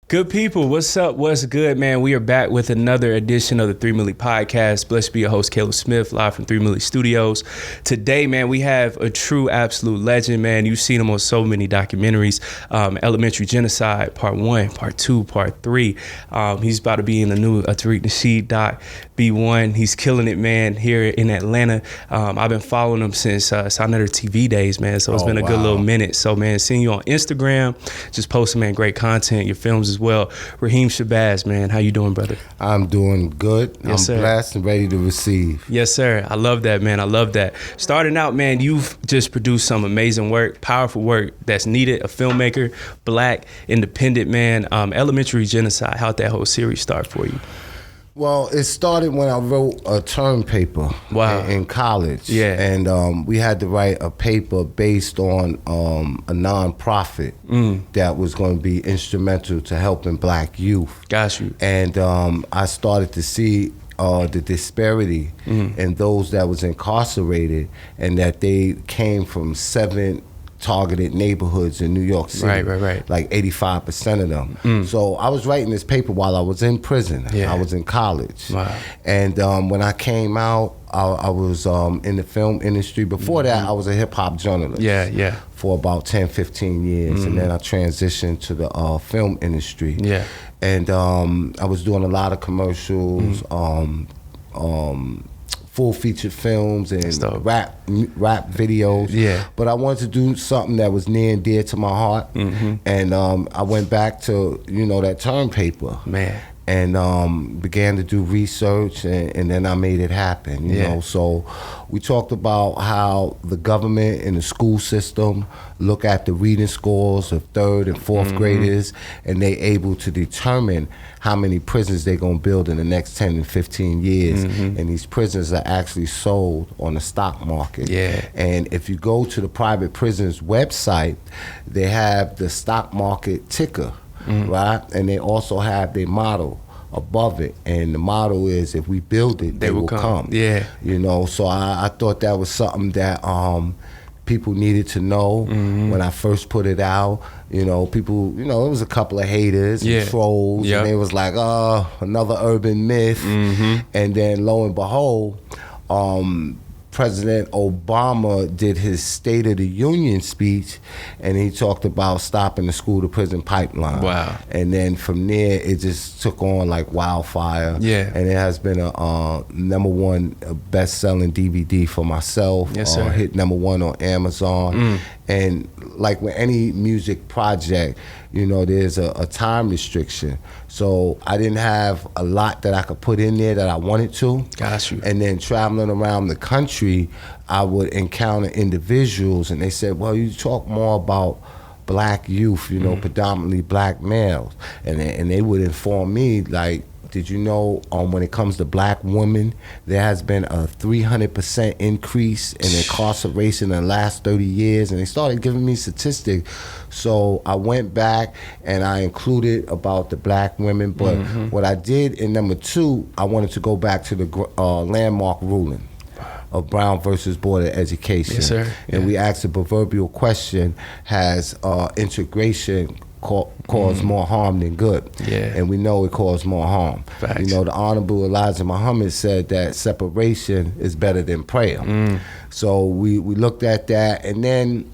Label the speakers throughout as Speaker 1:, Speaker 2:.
Speaker 1: Good people, what's up? What's good, man? We are back with another edition of the 3 Milli Podcast. Blessed to be your host, Caleb Smith, live from 3 Milli Studios. Today, man, we have a true absolute legend, man. You've seen him on so many documentaries. Elementary Genocide, Part 1, Part 2, Part 3. He's about to be in the new Tariq Nasheed doc, B1. He's killing it, man, here in Atlanta. I've been following him since Sound TV days, man, so it's been a good little minute. So, man, seeing you on Instagram, just posting, man, great content, your films as well. Raheim Shabazz, man, how you doing, brother?
Speaker 2: I'm doing good.
Speaker 1: Yes,
Speaker 2: I'm blessed and ready to receive.
Speaker 1: Yes, sir. I love that, man. I love that. Starting out, man, you've just produced some amazing work, powerful work that's needed. A filmmaker, black, independent, man. Elementary Genocide, how'd that whole series start for you?
Speaker 2: Well, it started when I wrote a term paper in college.
Speaker 1: Yeah.
Speaker 2: And we had to write a paper based on a nonprofit that was going to be instrumental to helping black youth.
Speaker 1: Got you.
Speaker 2: And I started to see the disparity in those that was incarcerated and that they came from 7 targeted neighborhoods in New York City.
Speaker 1: Right.
Speaker 2: Like 85% of them. So I was writing this paper while I was in prison.
Speaker 1: Yeah.
Speaker 2: I was in college.
Speaker 1: Wow.
Speaker 2: And when I came out, I was in the film industry. Before that, I was a hip hop journalist.
Speaker 1: Yeah.
Speaker 2: For about 10, 15 years. And then I transitioned to the film industry.
Speaker 1: Yeah.
Speaker 2: And I was doing a lot of commercials, full feature films and rap videos.
Speaker 1: Yeah.
Speaker 2: But I wanted to do something that was near and dear to my heart. And I went back to, that term paper.
Speaker 1: Man.
Speaker 2: And began to do research, and then I made it happen, you know. So we talked about how the government and the school system look at the reading scores of 3rd and 4th graders, and they able to determine how many prisons they're going to build in the next 10 and 15 years. And these prisons are actually sold on the stock market.
Speaker 1: Yeah.
Speaker 2: And if you go to the private prisons website, they have the stock market ticker. Right? And they also have their motto above it. And the motto is, if we build it, they will come.
Speaker 1: Yeah.
Speaker 2: So I thought that was something that people needed to know when I first put it out. People, it was a couple of haters and trolls. And they was like, oh, another urban myth. And then lo and behold, President Obama did his State of the Union speech, and he talked about stopping the school-to-prison pipeline.
Speaker 1: Wow.
Speaker 2: And then from there, it just took on like wildfire.
Speaker 1: Yeah.
Speaker 2: And it has been a #1 best-selling DVD for myself.
Speaker 1: Yes, sir.
Speaker 2: Hit #1 on Amazon. And like with any music project, there's a time restriction. So I didn't have a lot that I could put in there that I wanted to.
Speaker 1: Got you.
Speaker 2: And then traveling around the country, I would encounter individuals, and they said, well, you talk more about black youth, predominantly black males. And they would inform me, like, did you know when it comes to black women, there has been a 300% increase in incarceration in the last 30 years? And they started giving me statistics. So I went back and I included about the black women. But what I did in #2, I wanted to go back to the landmark ruling of Brown versus Board of Education.
Speaker 1: Yes, sir.
Speaker 2: And we asked the proverbial question, has integration cause more harm than good?
Speaker 1: Yeah.
Speaker 2: And we know it caused more harm.
Speaker 1: Facts.
Speaker 2: The Honorable Elijah Muhammad said that separation is better than prayer. So we looked at that, and then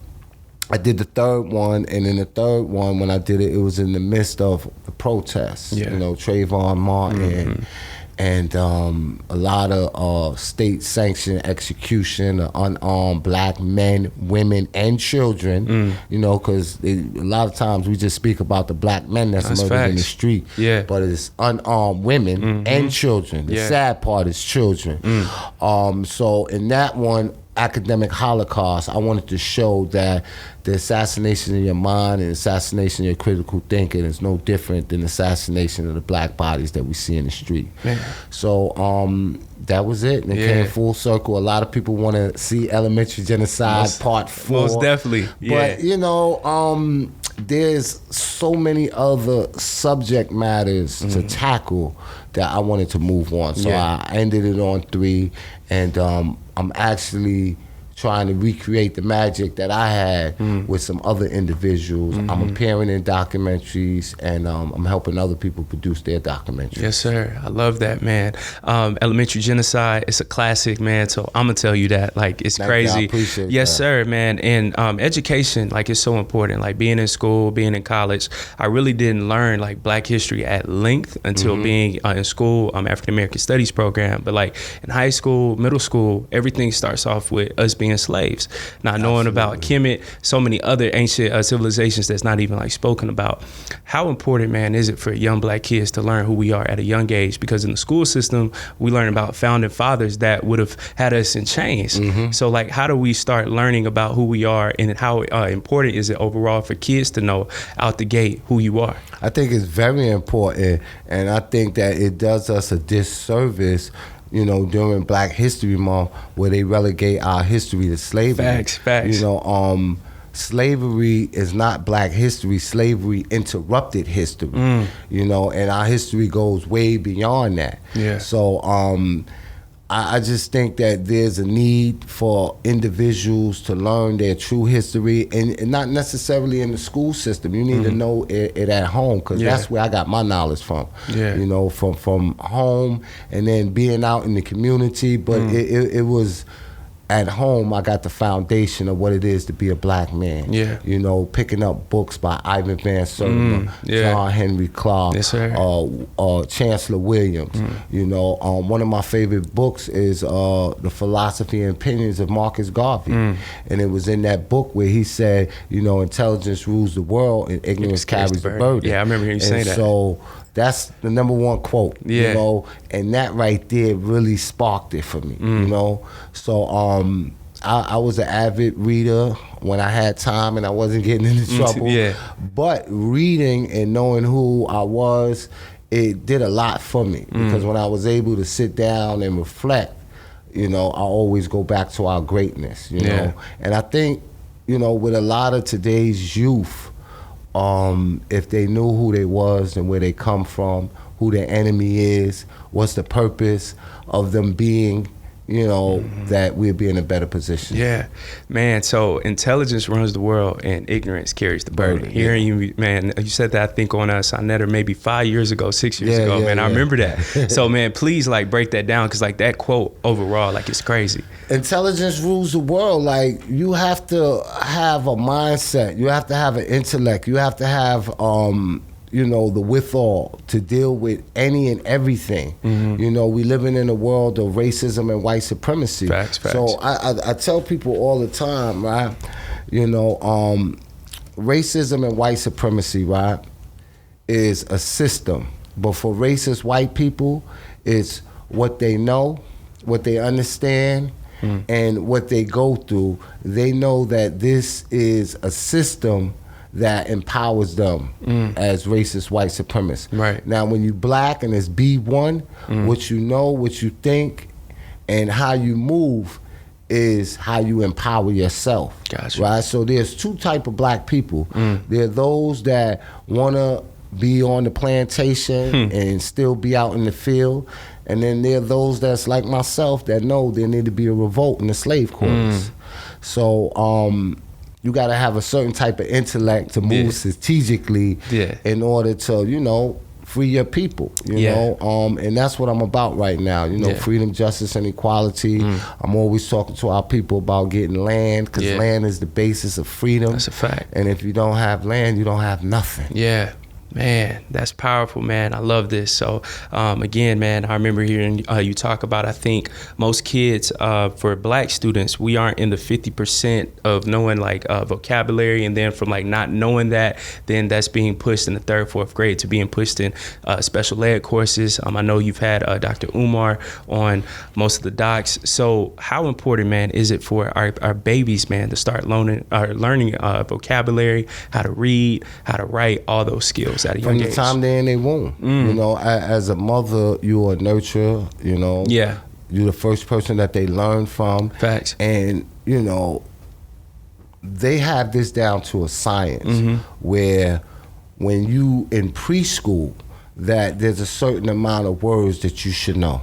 Speaker 2: I did the 3rd one, and in the 3rd one, when I did it, it was in the midst of the protests. Trayvon Martin and a lot of state-sanctioned execution of unarmed black men, women, and children. Because a lot of times we just speak about the black men that's murdered in the street.
Speaker 1: Yeah.
Speaker 2: But it's unarmed women and children. The sad part is children. So in that one, Academic Holocaust, I wanted to show that the assassination of your mind and assassination of your critical thinking is no different than the assassination of the black bodies that we see in the street. Man. So that was it. And it came full circle. A lot of people want to see Elementary Genocide Part 4.
Speaker 1: Most definitely.
Speaker 2: But, there's so many other subject matters to tackle that I wanted to move on. So I ended it on 3, and I'm actually trying to recreate the magic that I had with some other individuals. I'm appearing in documentaries, and I'm helping other people produce their documentaries.
Speaker 1: Yes, sir. I love that, man. Elementary Genocide, it's a classic, man. So I'm gonna tell you that, like, it's
Speaker 2: Thank
Speaker 1: crazy.
Speaker 2: you. I appreciate
Speaker 1: yes,
Speaker 2: that.
Speaker 1: sir, man. And education, like, is so important. Like, being in school, being in college, I really didn't learn like Black history at length until being in school, African American Studies program. But like in high school, middle school, everything starts off with us being slaves, not knowing about Kemet, so many other ancient civilizations that's not even like spoken about. How important, man, is it for young Black kids to learn who we are at a young age? Because in the school system, we learn about founding fathers that would have had us in chains. So like, how do we start learning about who we are, and how important is it overall for kids to know out the gate who you are?
Speaker 2: I think it's very important, and I think that it does us a disservice, you know, during Black History Month, where they relegate our history to slavery.
Speaker 1: Facts.
Speaker 2: You know, slavery is not Black history. Slavery interrupted history. You know, and our history goes way beyond that.
Speaker 1: Yeah.
Speaker 2: So I just think that there's a need for individuals to learn their true history, and not necessarily in the school system. You need to know it at home, because that's where I got my knowledge from. You know, from home, and then being out in the community. But it was at home I got the foundation of what it is to be a Black man. You know, picking up books by Ivan Van Sertima, John Henry Clark, Chancellor Williams. You know, one of my favorite books is The Philosophy and Opinions of Marcus Garvey. And it was in that book where he said, you know, intelligence rules the world and ignorance carries the burden.
Speaker 1: Yeah, I remember hearing you saying that.
Speaker 2: So that's the number one quote, you know, and that right there really sparked it for me, you know. So I was an avid reader when I had time and I wasn't getting into trouble. But reading and knowing who I was, it did a lot for me, because when I was able to sit down and reflect, you know, I always go back to our greatness, you know. And I think, you know, with a lot of today's youth, if they knew who they was and where they come from, who their enemy is, what's the purpose of them being, you know, that we'd be in a better position.
Speaker 1: Yeah, man. So intelligence runs the world and ignorance carries the burden. Hearing you, man, you said that, I think, on Sonetta maybe 5 years ago, 6 years ago, man. I remember that. So, man, please, like, break that down, because, like, that quote overall, like, it's crazy.
Speaker 2: Intelligence rules the world. Like, you have to have a mindset. You have to have an intellect. You have to have, you know, the withal to deal with any and everything. You know, we living in a world of racism and white supremacy.
Speaker 1: Facts.
Speaker 2: So I tell people all the time, right, you know, racism and white supremacy, right, is a system. But for racist white people, it's what they know, what they understand, and what they go through. They know that this is a system that empowers them as racist white supremacists.
Speaker 1: Right.
Speaker 2: Now, when you Black and it's B1, what you know, what you think, and how you move is how you empower yourself.
Speaker 1: Gotcha.
Speaker 2: Right? So there's two type of Black people. There are those that want to be on the plantation and still be out in the field. And then there are those that's like myself that know there need to be a revolt in the slave quarters. So, you got to have a certain type of intellect to move strategically in order to, you know, free your people, you know. And that's what I'm about right now, you know, freedom, justice, and equality. I'm always talking to our people about getting land, because land is the basis of freedom.
Speaker 1: That's a fact.
Speaker 2: And if you don't have land, you don't have nothing.
Speaker 1: Yeah. Man, that's powerful, man. I love this. So, again, man, I remember hearing you talk about, I think most kids, for Black students, we aren't in the 50% of knowing, like, vocabulary. And then from, like, not knowing that, then that's being pushed in the 3rd, 4th grade to being pushed in special ed courses. I know you've had Dr. Umar on most of the docs. So how important, man, is it for our babies, man, to start learning vocabulary, how to read, how to write, all those skills at a young age?
Speaker 2: From the time they're in their womb. You know, as a mother, you're a nurturer, you know.
Speaker 1: Yeah.
Speaker 2: You're the first person that they learn from.
Speaker 1: Facts.
Speaker 2: And, you know, they have this down to a science where when you in preschool, that there's a certain amount of words that you should know.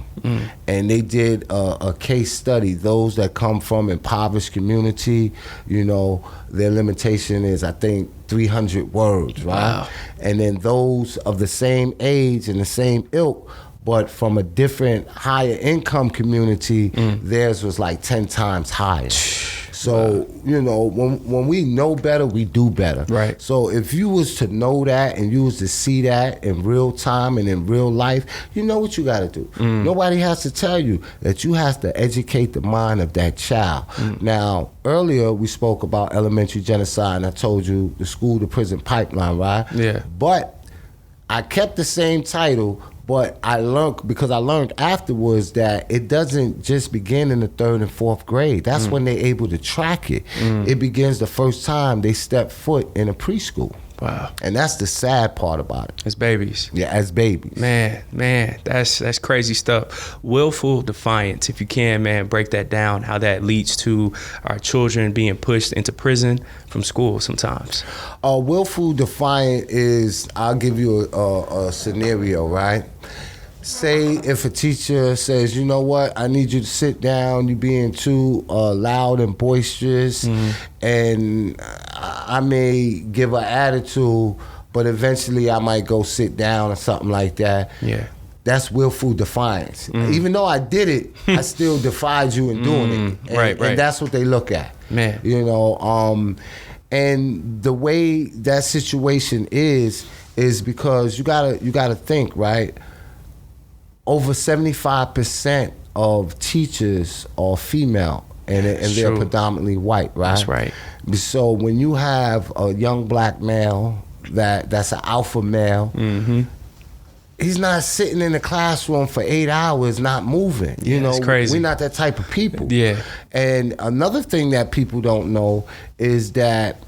Speaker 2: And they did a case study. Those that come from impoverished community, you know, their limitation is, I think, 300 words, right?
Speaker 1: Wow.
Speaker 2: And then those of the same age and the same ilk, but from a different higher income community, theirs was like 10 times higher. So, you know, when we know better, we do better.
Speaker 1: Right.
Speaker 2: So if you was to know that and you was to see that in real time and in real life, you know what you got to do. Nobody has to tell you that you have to educate the mind of that child. Now, earlier we spoke about elementary genocide, and I told you the school to prison pipeline, right?
Speaker 1: Yeah.
Speaker 2: But I kept the same title, but I learned afterwards that it doesn't just begin in the 3rd and 4th grade. That's when they're able to track it. It begins the first time they step foot in a preschool.
Speaker 1: Wow.
Speaker 2: And that's the sad part about it.
Speaker 1: As babies.
Speaker 2: Yeah, as babies.
Speaker 1: Man, that's crazy stuff. Willful defiance, if you can, man, break that down, how that leads to our children being pushed into prison from school sometimes.
Speaker 2: Willful defiant is, I'll give you a scenario, right? Say if a teacher says, you know what, I need you to sit down, you're being too loud and boisterous, and I may give an attitude, but eventually I might go sit down or something like that.
Speaker 1: Yeah.
Speaker 2: That's willful defiance. Even though I did it, I still defied you in doing it. And,
Speaker 1: Right.
Speaker 2: and that's what they look at.
Speaker 1: Man.
Speaker 2: You know, and the way that situation is because you gotta think, right? Over 75% of teachers are female, and they're
Speaker 1: True.
Speaker 2: predominantly white, right?
Speaker 1: That's right.
Speaker 2: So when you have a young black male that's an alpha male, he's not sitting in the classroom for 8 hours not moving. You know,
Speaker 1: it's crazy.
Speaker 2: we're not that type of people.
Speaker 1: Yeah.
Speaker 2: And another thing that people don't know is that,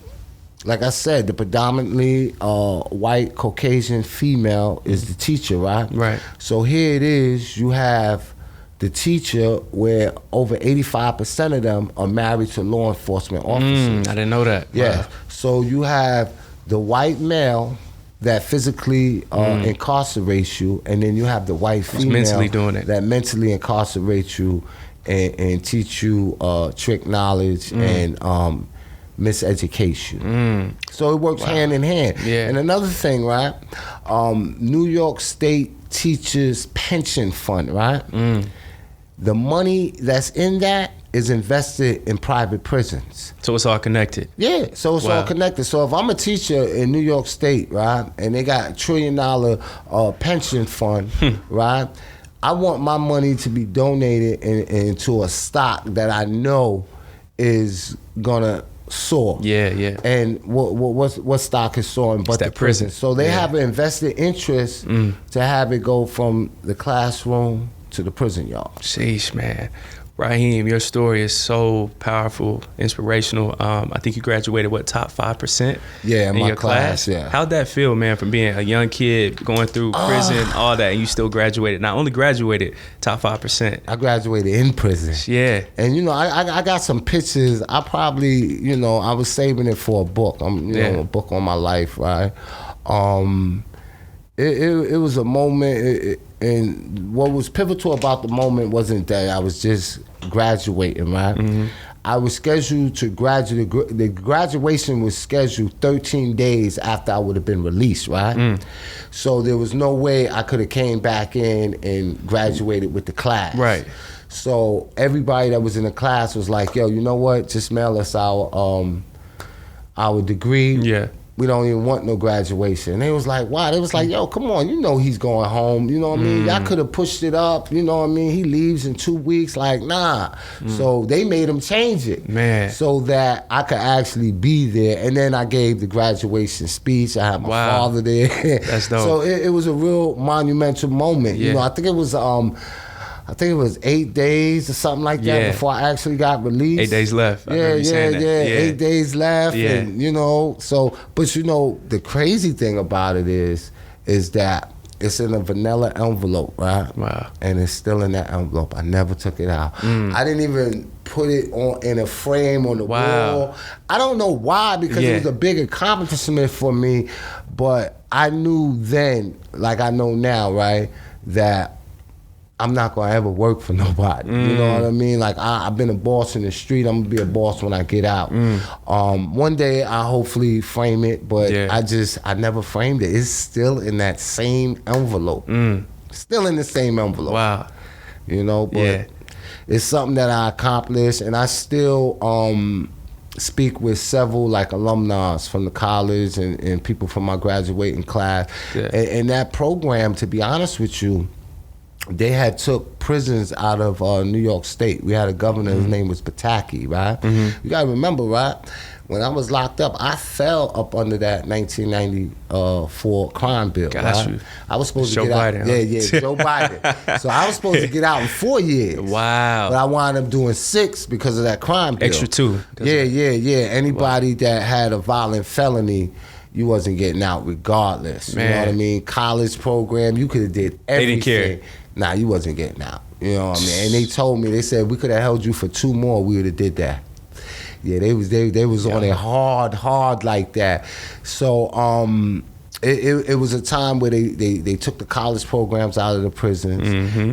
Speaker 2: like I said, the predominantly white Caucasian female is the teacher, right?
Speaker 1: Right.
Speaker 2: So here it is, you have the teacher where over 85% of them are married to law enforcement officers.
Speaker 1: I didn't know that.
Speaker 2: Yeah.
Speaker 1: Wow.
Speaker 2: So you have the white male that physically incarcerates you, and then you have the white female
Speaker 1: mentally doing it.
Speaker 2: that mentally incarcerates you and teach you trick knowledge and miseducation. So it works hand in hand.
Speaker 1: Yeah.
Speaker 2: And another thing, right? New York State Teachers Pension Fund, right? The money that's in that is invested in private prisons.
Speaker 1: So it's all connected.
Speaker 2: Yeah, so it's all connected. So if I'm a teacher in New York State, right, and they got $1 trillion pension fund, right, I want my money to be donated into a stock that I know is gonna soar.
Speaker 1: Yeah.
Speaker 2: And what stock is soaring but
Speaker 1: that
Speaker 2: the prison.
Speaker 1: prison.
Speaker 2: So they have an invested interest to have it go from the classroom to the prison yard.
Speaker 1: Sheesh, man. Raheim, your story is so powerful, inspirational. I think you graduated, top 5%?
Speaker 2: Yeah, in my
Speaker 1: your
Speaker 2: class, yeah.
Speaker 1: How'd that feel, man, from being a young kid, going through prison, all that, and you still graduated? Not only graduated, top 5%.
Speaker 2: I graduated in prison.
Speaker 1: Yeah.
Speaker 2: And, you know, I got some pictures. I probably, you know, I was saving it for a book. A book on my life, right? It was a moment, and what was pivotal about the moment wasn't that I was just graduating, right? I was scheduled to graduate. The graduation was scheduled 13 days after I would have been released, right? So there was no way I could have came back in and graduated with the class.
Speaker 1: Right.
Speaker 2: So everybody that was in the class was like, yo, you know what? Just mail us our degree.
Speaker 1: Yeah.
Speaker 2: We don't even want no graduation. And they was like, wow. They was like, yo, come on, you know he's going home. You know what I mean? Y'all could have pushed it up. You know what I mean? He leaves in 2 weeks. Like, nah. So they made him change it.
Speaker 1: Man.
Speaker 2: So that I could actually be there. And then I gave the graduation speech. I had my father there.
Speaker 1: That's dope.
Speaker 2: So it was a real monumental moment.
Speaker 1: Yeah.
Speaker 2: You know, I think it was 8 days or something like that before I actually got released.
Speaker 1: 8 days left. I remember you saying that.
Speaker 2: 8 days left.
Speaker 1: Yeah.
Speaker 2: And, you know, so, but you know, the crazy thing about it is that It's in a vanilla envelope, right?
Speaker 1: Wow.
Speaker 2: And it's still in that envelope. I never took it out. I didn't even put it on in a frame on the wall. I don't know why, because it was a big accomplishment for me. But I knew then, like I know now, right, that I'm not gonna ever work for nobody. You know what I mean? Like I've been a boss in the street. I'm gonna be a boss when I get out. One day I hopefully frame it, but I never framed it. It's still in that same envelope. Still in the same envelope.
Speaker 1: Wow.
Speaker 2: You know, but it's something that I accomplished, and I still speak with several like alumni from the college and people from my graduating class. And that program, to be honest with you, they had took prisons out of New York State. We had a governor, his name was Pataki, right? You gotta remember, right? When I was locked up, I fell up under that 1994 crime bill.
Speaker 1: Got you.
Speaker 2: I was supposed to
Speaker 1: Joe
Speaker 2: get out.
Speaker 1: Biden,
Speaker 2: Joe Biden. So I was supposed to get out in 4 years.
Speaker 1: Wow.
Speaker 2: But I wound up doing 6 because of that crime bill.
Speaker 1: Extra 2.
Speaker 2: Yeah. Anybody that had a violent felony, you wasn't getting out regardless.
Speaker 1: Man.
Speaker 2: You know what I mean? College program, you could have did everything.
Speaker 1: They didn't care.
Speaker 2: Nah, you wasn't getting out. You know what I mean? And they told me, they said, we could have held you for 2 more, we would have did that. Yeah, they was on it hard like that. So it was a time where they took the college programs out of the prisons,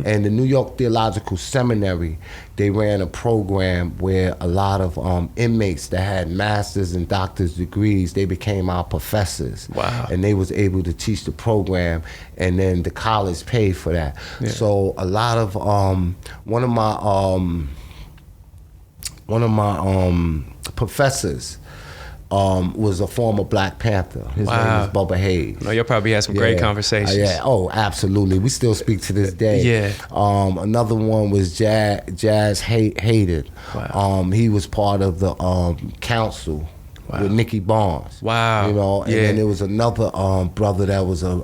Speaker 2: and the New York Theological Seminary, they ran a program where a lot of inmates that had master's and doctor's degrees, they became our professors.
Speaker 1: Wow.
Speaker 2: And they was able to teach the program, and then the college paid for that. So a lot of one of my professors was a former Black Panther. His name is Bubba Hayes.
Speaker 1: No, you'll probably have some great conversations.
Speaker 2: Oh, absolutely. We still speak to this day. Another one was Jazz Hayden.
Speaker 1: Wow.
Speaker 2: He was part of the council with Nicky Barnes.
Speaker 1: Wow.
Speaker 2: You know, and then there was another brother that was a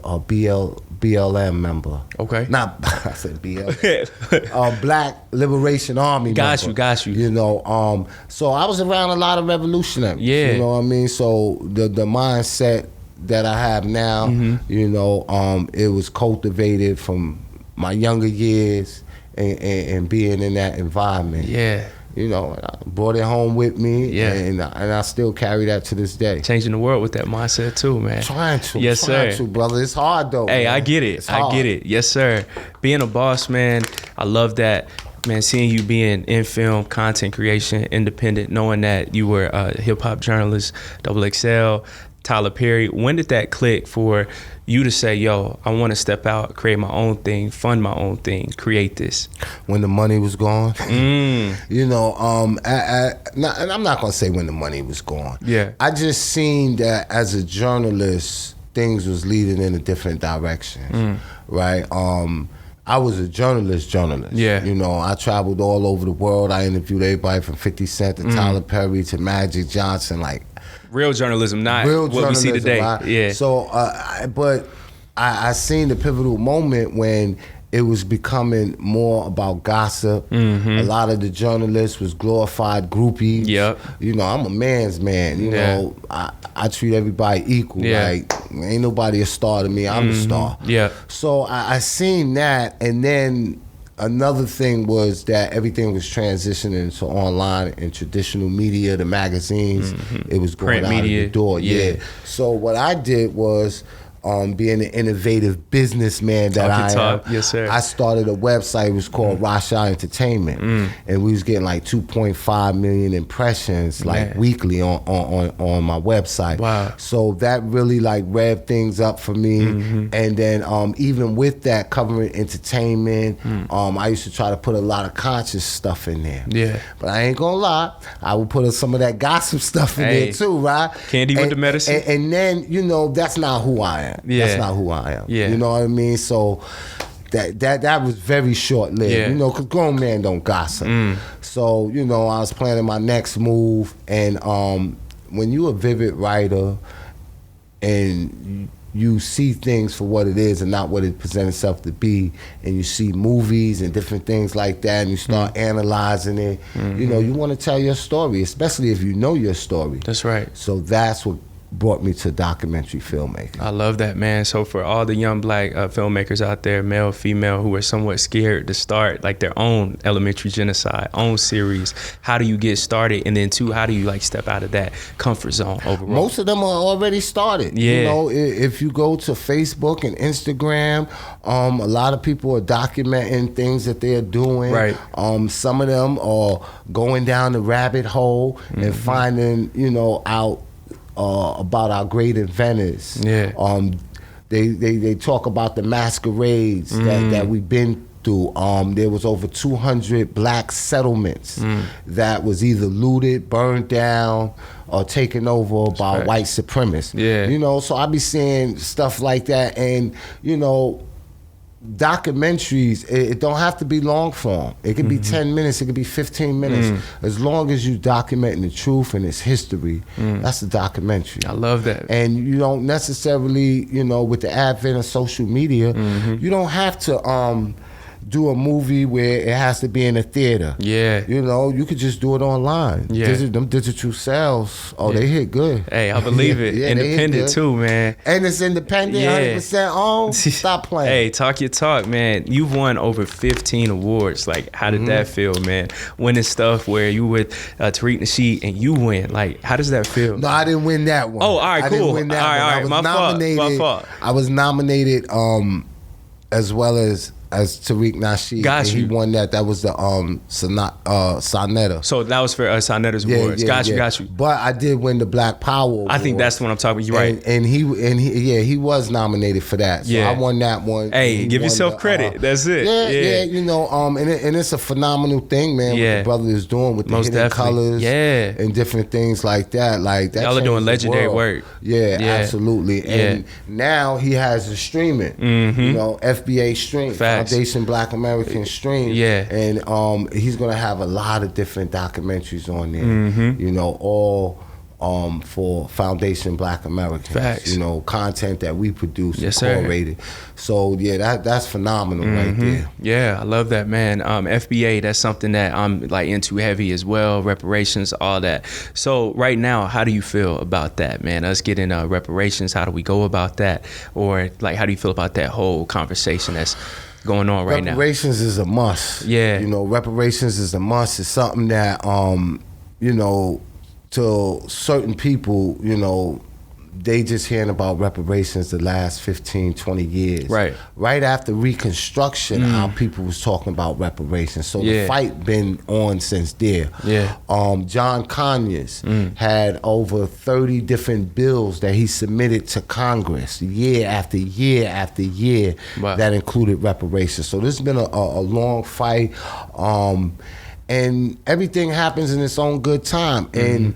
Speaker 2: BLM member.
Speaker 1: Okay.
Speaker 2: Not, I said BLM. Black Liberation Army member.
Speaker 1: Got you.
Speaker 2: You know, so I was around a lot of revolutionaries. Yeah. You know what I mean? So the mindset that I have now, you know, it was cultivated from my younger years and being in that environment. Yeah. You know, I brought it home with me, and I still carry that to this day.
Speaker 1: Changing the world with that mindset too, man.
Speaker 2: Trying to, brother. It's hard though.
Speaker 1: Hey,
Speaker 2: man.
Speaker 1: I get it. I get it. Yes, sir. Being a boss, man, I love that. Man, seeing you being in film, content creation, independent, knowing that you were a hip hop journalist, XXL, Tyler Perry. When did that click for you to say, yo, I want to step out, create my own thing, fund my own thing, create this?
Speaker 2: When the money was gone. You know, and I'm not going to say when the money was gone. Yeah. I just seen that as a journalist, things was leading in a different direction, right? I was a journalist. Yeah. You know, I traveled all over the world. I interviewed everybody from 50 Cent to Tyler Perry to Magic Johnson, like,
Speaker 1: real journalism, not what we see today.
Speaker 2: Right?
Speaker 1: Yeah.
Speaker 2: So, but I seen the pivotal moment when it was becoming more about gossip. A lot of the journalists was glorified groupies. Yep. You know, I'm a man's man. You know, I treat everybody equal. Like, ain't nobody a star to me. I'm the star. Yeah. So I seen that, and then another thing was that everything was transitioning to online and traditional media, the magazines. It was going out of the door. Yeah. So what I did was, being an innovative businessman that I am,
Speaker 1: yes, sir.
Speaker 2: I started a website. It was called Rasha Entertainment, and we was getting like 2.5 million impressions like weekly on my website. Wow! So that really like revved things up for me. And then even with that, covering entertainment, I used to try to put a lot of conscious stuff in there. Yeah. But I ain't gonna lie, I would put some of that gossip stuff in there too, right?
Speaker 1: Candy with the medicine.
Speaker 2: And then, you know, that's not who I am. That's not who I am. Yeah. You know what I mean? So that was very short-lived. You know, because grown men don't gossip. So, you know, I was planning my next move, and when you a vivid writer and you see things for what it is and not what it presents itself to be, and you see movies and different things like that, and you start analyzing it, you know, you want to tell your story, especially if you know your story.
Speaker 1: That's right.
Speaker 2: So that's what brought me to documentary filmmaking.
Speaker 1: I love that, man. So for all the young black filmmakers out there, male, female, who are somewhat scared to start like their own elementary genocide, own series, how do you get started? And then two, how do you like step out of that comfort zone overall?
Speaker 2: Most of them are already started.
Speaker 1: Yeah.
Speaker 2: You know, if you go to Facebook and Instagram, a lot of people are documenting things that they're doing.
Speaker 1: Right.
Speaker 2: Some of them are going down the rabbit hole and finding, you know, out about our great inventors.
Speaker 1: Yeah.
Speaker 2: They talk about the masquerades that we've been through. There was over 200 black settlements that was either looted, burned down, or taken over by white supremacists.
Speaker 1: Yeah.
Speaker 2: You know, so I be seeing stuff like that, and you know, documentaries, it don't have to be long form. It could be 10 minutes, it could be 15 minutes. As long as you documenting the truth and its history, that's a documentary.
Speaker 1: I love that.
Speaker 2: And you don't necessarily, you know, with the advent of social media, you don't have to do a movie where it has to be in a theater.
Speaker 1: Yeah.
Speaker 2: You know, you could just do it online.
Speaker 1: Yeah.
Speaker 2: Them digital sales, they hit good.
Speaker 1: Hey, I believe it.
Speaker 2: Yeah, they hit
Speaker 1: Independent
Speaker 2: good.
Speaker 1: too, man.
Speaker 2: And it's independent, 100% owned. Stop playing.
Speaker 1: Hey, talk your talk, man. You've won over 15 awards. Like, how did that feel, man? Winning stuff where you with Tariq Nasheed and you win. Like, how does that feel?
Speaker 2: No, I didn't win that one.
Speaker 1: Oh, all right,
Speaker 2: I
Speaker 1: cool.
Speaker 2: didn't win that one.
Speaker 1: All right,
Speaker 2: I was
Speaker 1: my fault,
Speaker 2: nominated.
Speaker 1: my fault.
Speaker 2: I was nominated as well as Tariq Nasheed.
Speaker 1: Got you.
Speaker 2: He won that. That was the Sonetta.
Speaker 1: So that was for Sonetta's awards. Got you.
Speaker 2: But I did win the Black Power Award.
Speaker 1: I think that's what I'm talking about. You're right.
Speaker 2: And he was nominated for that. So
Speaker 1: Yeah.
Speaker 2: I won that one.
Speaker 1: Hey,
Speaker 2: He
Speaker 1: give
Speaker 2: won
Speaker 1: yourself credit. That's it.
Speaker 2: Yeah, you know, and it's a phenomenal thing, man.
Speaker 1: Yeah.
Speaker 2: What the brother is doing with the
Speaker 1: Most
Speaker 2: hidden
Speaker 1: definitely.
Speaker 2: colors,
Speaker 1: Yeah.
Speaker 2: and different things like that. Like that.
Speaker 1: Y'all are
Speaker 2: changed
Speaker 1: doing
Speaker 2: the
Speaker 1: legendary
Speaker 2: world.
Speaker 1: work.
Speaker 2: Yeah,
Speaker 1: Yeah.
Speaker 2: absolutely. And now he has a streaming. You know, FBA stream,
Speaker 1: Facts.
Speaker 2: Foundation Black American stream.
Speaker 1: Yeah.
Speaker 2: And he's gonna have a lot of different documentaries on there. You know, all for Foundation Black Americans.
Speaker 1: Facts.
Speaker 2: You know, content that we produce,
Speaker 1: Yes, sir.
Speaker 2: curated. So yeah, that's phenomenal right there.
Speaker 1: Yeah, I love that, man. FBA, that's something that I'm like into heavy as well. Reparations, all that. So right now, how do you feel about that, man? Us getting reparations, how do we go about that? Or like, how do you feel about that whole conversation that's going on right now?
Speaker 2: Reparations is a must.
Speaker 1: Yeah.
Speaker 2: You know, reparations is a must. It's something that, you know, to certain people, you know, they just hearing about reparations the last 15, 20 years.
Speaker 1: Right.
Speaker 2: Right after Reconstruction, our people was talking about reparations. So the fight been on since there.
Speaker 1: Yeah.
Speaker 2: John Conyers had over 30 different bills that he submitted to Congress year after year after year.
Speaker 1: Wow.
Speaker 2: That included reparations. So this has been a long fight. And everything happens in its own good time. And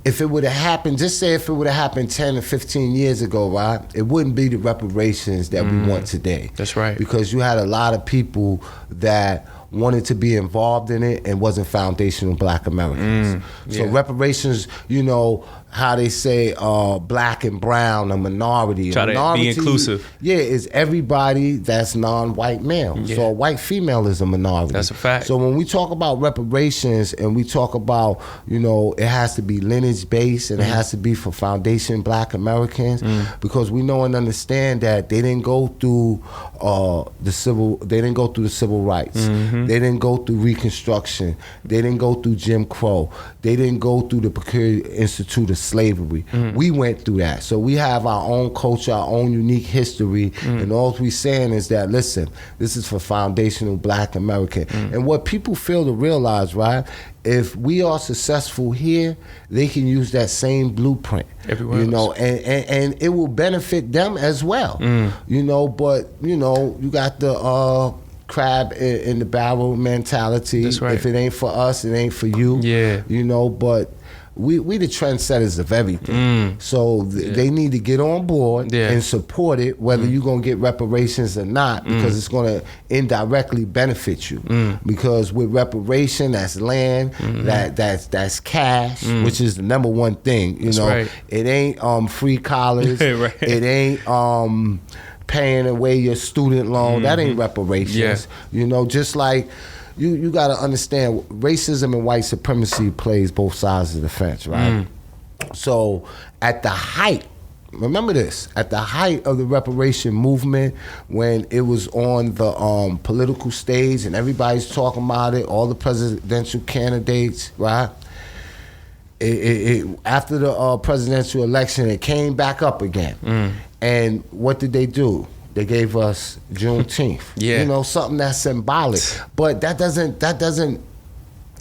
Speaker 2: if it would have happened, just say if it would have happened 10 or 15 years ago, right, it wouldn't be the reparations that we want today.
Speaker 1: That's right.
Speaker 2: Because you had a lot of people that wanted to be involved in it and wasn't foundational Black Americans. So reparations, you know, how they say black and brown, a minority.
Speaker 1: Try to be inclusive.
Speaker 2: Yeah, is everybody that's non-white male.
Speaker 1: Yeah.
Speaker 2: So a white female is a minority.
Speaker 1: That's a fact.
Speaker 2: So when we talk about reparations and we talk about, you know, it has to be lineage-based and it has to be for foundation Black Americans because we know and understand that they didn't go through the civil rights. They didn't go through Reconstruction. They didn't go through Jim Crow. They didn't go through the Peculiar Institute of Slavery. We went through that. So we have our own culture, our own unique history, and all we're saying is that, listen, this is for foundational Black American. And what people fail to realize, right, if we are successful here, they can use that same blueprint.
Speaker 1: Everywhere
Speaker 2: you know,
Speaker 1: else.
Speaker 2: and it will benefit them as well. You know, but, you know, you got the crab in the barrel mentality.
Speaker 1: That's right.
Speaker 2: If it ain't for us, it ain't for you.
Speaker 1: Yeah.
Speaker 2: You know, but we the trendsetters of everything. So they need to get on board and support it, whether you're going to get reparations or not, because it's going to indirectly benefit you. Because with reparation, that's land, that's cash, which is the number one thing. You know,
Speaker 1: right.
Speaker 2: It ain't free college.
Speaker 1: Right.
Speaker 2: It ain't paying away your student loan. That ain't reparations.
Speaker 1: Yeah.
Speaker 2: You know, just like you got to understand, racism and white supremacy plays both sides of the fence, right? So at the height, remember this, at the height of the reparation movement, when it was on the political stage and everybody's talking about it, all the presidential candidates, right? After the presidential election, it came back up again. And what did they do? They gave us Juneteenth.
Speaker 1: Yeah.
Speaker 2: You know, something that's symbolic. But that doesn't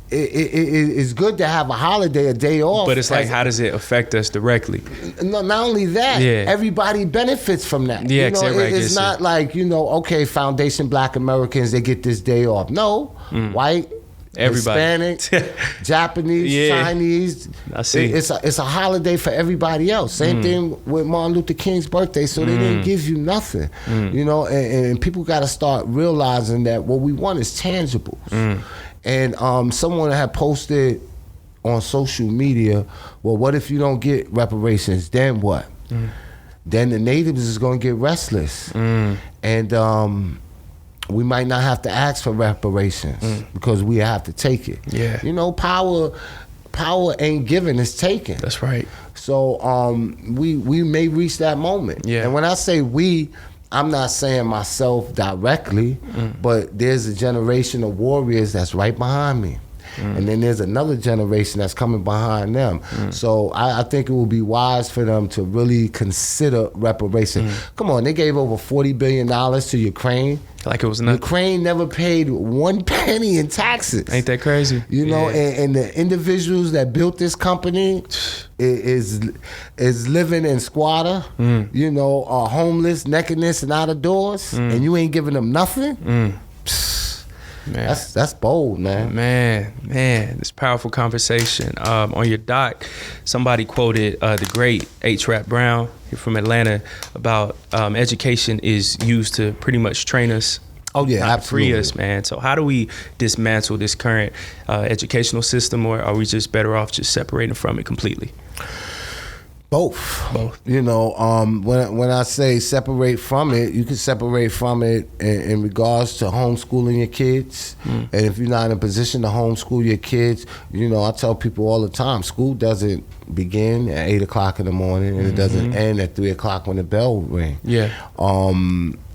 Speaker 2: it's good to have a holiday, a day off.
Speaker 1: But it's like, how does it affect us directly?
Speaker 2: No, not only that, everybody benefits from that.
Speaker 1: Yeah,
Speaker 2: you know, it's not like, you know, okay, Foundation Black Americans, they get this day off. No, white,
Speaker 1: everybody.
Speaker 2: Hispanic, Japanese, Chinese.
Speaker 1: I see.
Speaker 2: It's a holiday for everybody else. Same thing with Martin Luther King's birthday. So they didn't give you nothing, you know. And people got to start realizing that what we want is tangibles. And someone had posted on social media, well, what if you don't get reparations? Then what? Then the natives is going to get restless. And we might not have to ask for reparations because we have to take it.
Speaker 1: Yeah.
Speaker 2: You know, power ain't given, it's taken.
Speaker 1: That's right.
Speaker 2: So we may reach that moment.
Speaker 1: Yeah.
Speaker 2: And when I say we, I'm not saying myself directly, but there's a generation of warriors that's right behind me. And then there's another generation that's coming behind them. So I think it would be wise for them to really consider reparation. Come on, they gave over $40 billion to Ukraine.
Speaker 1: Like it was nothing.
Speaker 2: Ukraine never paid 1 penny in taxes.
Speaker 1: Ain't that crazy?
Speaker 2: You know, and the individuals that built this company is living in squatter, you know, homeless, nakedness, and out of doors, and you ain't giving them nothing. Man. That's bold, man.
Speaker 1: Man, it's powerful conversation. On your doc, somebody quoted the great H. Rap Brown from Atlanta about education is used to pretty much train us.
Speaker 2: Oh yeah,
Speaker 1: not
Speaker 2: absolutely.
Speaker 1: Free us, man. So how do we dismantle this current educational system, or are we just better off just separating from it completely?
Speaker 2: Both. You know, when I say separate from it, you can separate from it in regards to homeschooling your kids. And if you're not in a position to homeschool your kids, you know, I tell people all the time, school doesn't begin at 8 o'clock in the morning and it doesn't end at 3 o'clock when the bell rings.
Speaker 1: Yeah.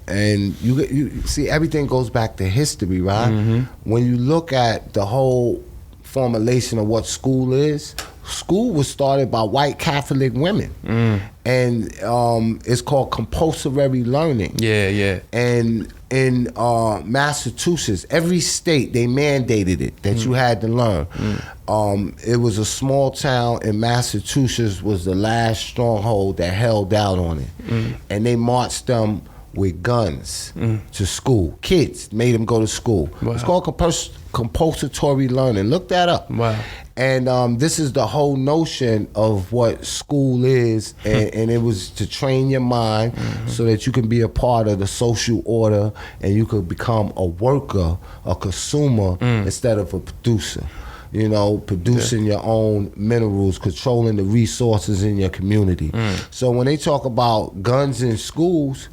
Speaker 2: And you see, everything goes back to history, right? When you look at the whole formulation of what school is, school was started by white Catholic women, and it's called compulsory learning. Yeah. And in Massachusetts, every state, they mandated it that you had to learn. It was a small town in Massachusetts, was the last stronghold that held out on it, and they marched them with guns to school. Kids made them go to school. Wow. It's called compulsory learning. Look that up.
Speaker 1: Wow.
Speaker 2: And this is the whole notion of what school is, and it was to train your mind so that you can be a part of the social order and you could become a worker, a consumer, instead of a producer. You know, producing your own minerals, controlling the resources in your community. So when they talk about guns in schools,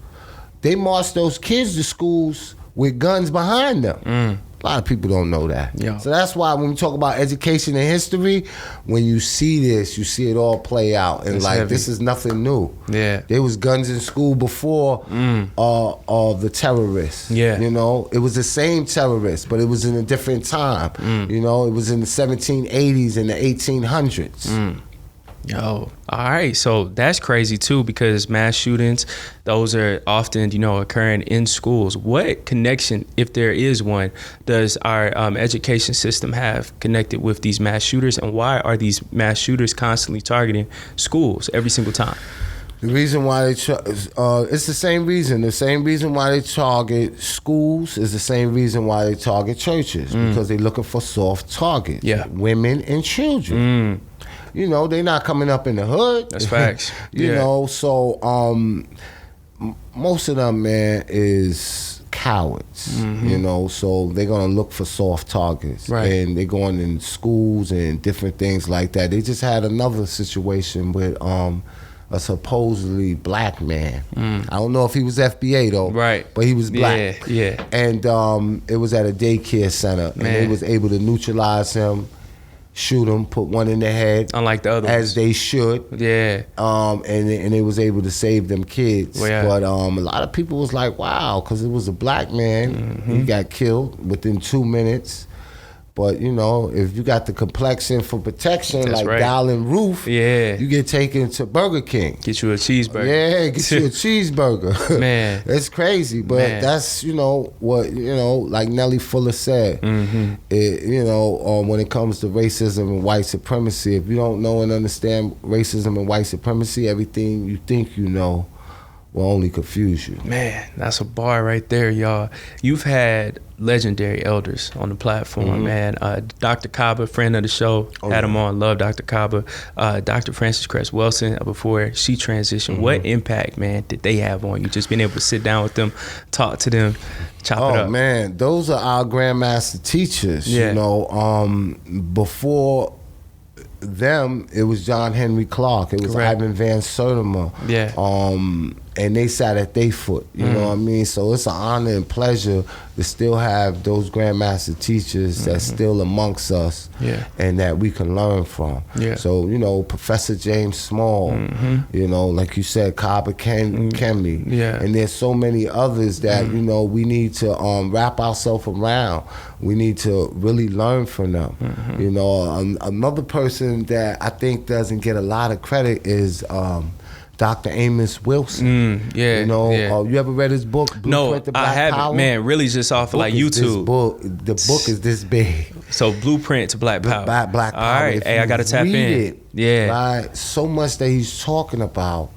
Speaker 2: they march those kids to schools with guns behind them. A lot of people don't know that. Yeah. So that's why when we talk about education and history, when you see this, you see it all play out. And it's like, heavy. This is nothing new. Yeah. There was guns in school before the terrorists. Yeah. You know, it was the same terrorists, but it was in a different time. You know, it was in the 1780s and the 1800s.
Speaker 1: Yo, all right. So that's crazy too, because mass shootings, those are often, you know, occurring in schools. What connection, if there is one, does our education system have connected with these mass shooters, and why are these mass shooters constantly targeting schools every single time?
Speaker 2: The reason why they it's the same reason. The same reason why they target schools is the same reason why they target churches, because they're looking for soft targets. Yeah. Women and children. You know, they not coming up in the hood.
Speaker 1: That's facts.
Speaker 2: You know, so most of them, man, is cowards. You know, so they're gonna look for soft targets, right? And they're going in schools and different things like that. They just had another situation with a supposedly black man. I don't know if he was FBA though, right? But he was black. And it was at a daycare center, and they was able to neutralize him. shoot them, put one in the head.
Speaker 1: Unlike the other
Speaker 2: as
Speaker 1: ones.
Speaker 2: they should.
Speaker 1: Yeah.
Speaker 2: And they was able to save them kids.
Speaker 1: Well, yeah.
Speaker 2: But a lot of people was like, wow, because it was a black man. He got killed within 2 minutes. But, you know, if you got the complexion for protection,
Speaker 1: That's
Speaker 2: like
Speaker 1: right.
Speaker 2: Dallin Roof,
Speaker 1: Yeah.
Speaker 2: you get taken to Burger King.
Speaker 1: Get you a cheeseburger.
Speaker 2: Yeah, get you a cheeseburger.
Speaker 1: Man.
Speaker 2: It's crazy, but
Speaker 1: Man.
Speaker 2: that's, you know, what, you know, like Nelly Fuller said, you know, when it comes to racism and white supremacy, if you don't know and understand racism and white supremacy, everything you think you know will only confuse you.
Speaker 1: Man, that's a bar right there, y'all. You've had legendary elders on the platform, man. Dr. Kaba, friend of the show, had him on. Love Dr. Kaba. Dr. Frances Cress Wilson, before she transitioned. What impact, man, did they have on you? Just being able to sit down with them, talk to them, chop it up.
Speaker 2: Oh, man, those are our grandmaster teachers.
Speaker 1: Yeah.
Speaker 2: You know, before them, it was John Henry Clark. It was
Speaker 1: Correct.
Speaker 2: Ivan Van Sertima.
Speaker 1: Yeah.
Speaker 2: And they sat at their foot. You know what I mean? So it's an honor and pleasure to still have those grandmaster teachers that's still amongst us,
Speaker 1: Yeah.
Speaker 2: and that we can learn from.
Speaker 1: Yeah.
Speaker 2: So, you know, Professor James Small, you know, like you said, Kaba Kemi.
Speaker 1: Yeah.
Speaker 2: And there's so many others that, you know, we need to wrap ourselves around. We need to really learn from them. You know, another person that I think doesn't get a lot of credit is Dr. Amos Wilson.
Speaker 1: Yeah.
Speaker 2: You know,
Speaker 1: yeah.
Speaker 2: you ever read his book, Blueprint
Speaker 1: No,
Speaker 2: to Black
Speaker 1: I haven't.
Speaker 2: Power?
Speaker 1: Man, really just off of like
Speaker 2: Book is this
Speaker 1: YouTube.
Speaker 2: The book is this big.
Speaker 1: So Blueprint to Black Power.
Speaker 2: Black Power.
Speaker 1: All right.
Speaker 2: If
Speaker 1: Hey, I
Speaker 2: you
Speaker 1: got to tap
Speaker 2: read
Speaker 1: in.
Speaker 2: it,
Speaker 1: Yeah.
Speaker 2: right, so much that he's talking about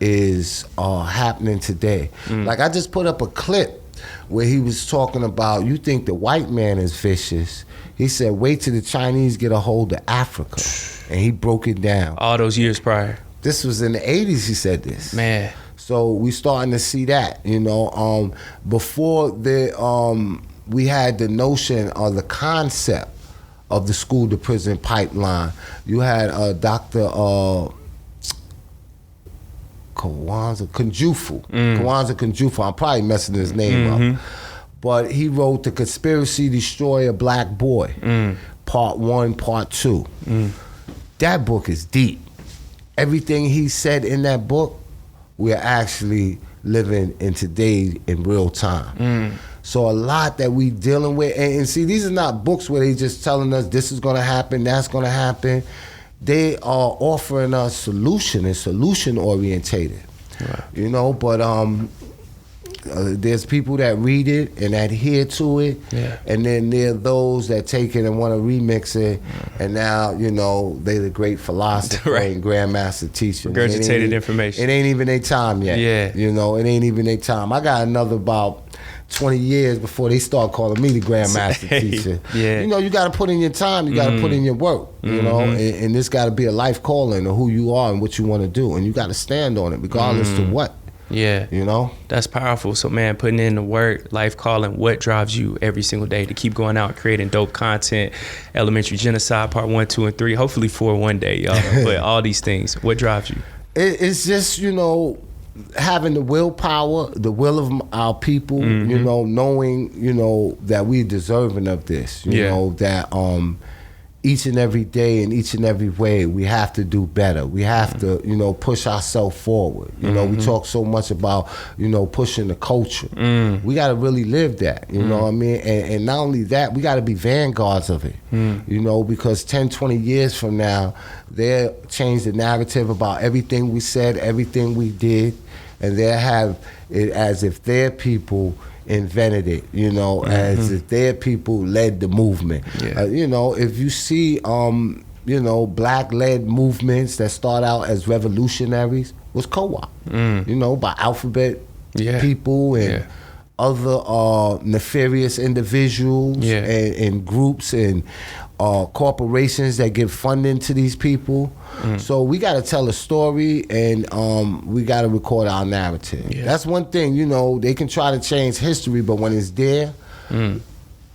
Speaker 2: is happening today. Like, I just put up a clip where he was talking about, you think the white man is vicious. He said, wait till the Chinese get a hold of Africa. And he broke it down.
Speaker 1: All those years prior.
Speaker 2: This was in the 80s he said this.
Speaker 1: Man.
Speaker 2: So we starting to see that, you know. Before we had the notion or the concept of the school to prison pipeline. You had Dr. Kwanzaa Kunjufu. I'm probably messing his name up. But he wrote The Conspiracy to Destroy a Black Boy, Part 1, Part 2. That book is deep. Everything he said in that book, we're actually living in today in real time. So a lot that we dealing with, and see, these are not books where they just telling us this is gonna happen, that's gonna happen. They are offering us solution and solution orientated.
Speaker 1: Right.
Speaker 2: You know, but there's people that read it and adhere to it, and then there are those that take it and want to remix it, and now, you know, they the great philosopher
Speaker 1: Right.
Speaker 2: and grandmaster teacher.
Speaker 1: Regurgitated information.
Speaker 2: It ain't even their time yet.
Speaker 1: Yeah.
Speaker 2: You know, it ain't even their time. I got another about 20 years before they start calling me the grandmaster teacher.
Speaker 1: Yeah.
Speaker 2: You know, you got to put in your time. You got to put in your work. You know, and this got to be a life calling of who you are and what you want to do, and you got to stand on it regardless to what.
Speaker 1: Yeah.
Speaker 2: You know?
Speaker 1: That's powerful. So, man, putting in the work, life calling, what drives you every single day to keep going out creating dope content? Elementary Genocide, Part 1, 2, and 3. Hopefully 4 one day, y'all. But all these things, what drives you?
Speaker 2: It's just, you know, having the willpower, the will of our people, you know, knowing, you know, that we're deserving of this, you know, that each and every day in each and every way we have to do better. We have to, you know, push ourselves forward. You know, we talk so much about, you know, pushing the culture. We got to really live that, you know what I mean? And not only that, we got to be vanguards of it, you know, because 10, 20 years from now, they'll change the narrative about everything we said, everything we did, and they'll have it as if their people invented it, you know, as if their people led the movement. You know, if you see, you know, black-led movements that start out as revolutionaries, was co-op, you know, by alphabet people and other nefarious individuals and groups and corporations that give funding to these people. So we got to tell a story, and we got to record our narrative. That's one thing, you know, they can try to change history, but when it's there,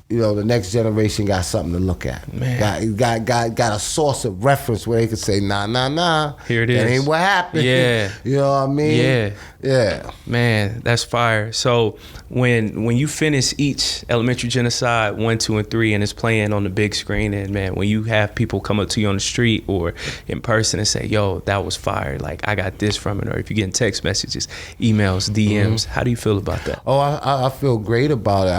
Speaker 2: you know, the next generation got something to look at.
Speaker 1: Man.
Speaker 2: Got a source of reference where they could say, nah.
Speaker 1: Here it
Speaker 2: that
Speaker 1: is.
Speaker 2: ain't what happened.
Speaker 1: Yeah.
Speaker 2: You know what I mean? Yeah.
Speaker 1: Man, that's fire. So when you finish each elementary genocide 1, 2, and 3, and it's playing on the big screen, and man, when you have people come up to you on the street or in person and say, yo, that was fire, like I got this from it, or if you're getting text messages, emails, DMs, how do you feel about that?
Speaker 2: Oh, I feel great about it.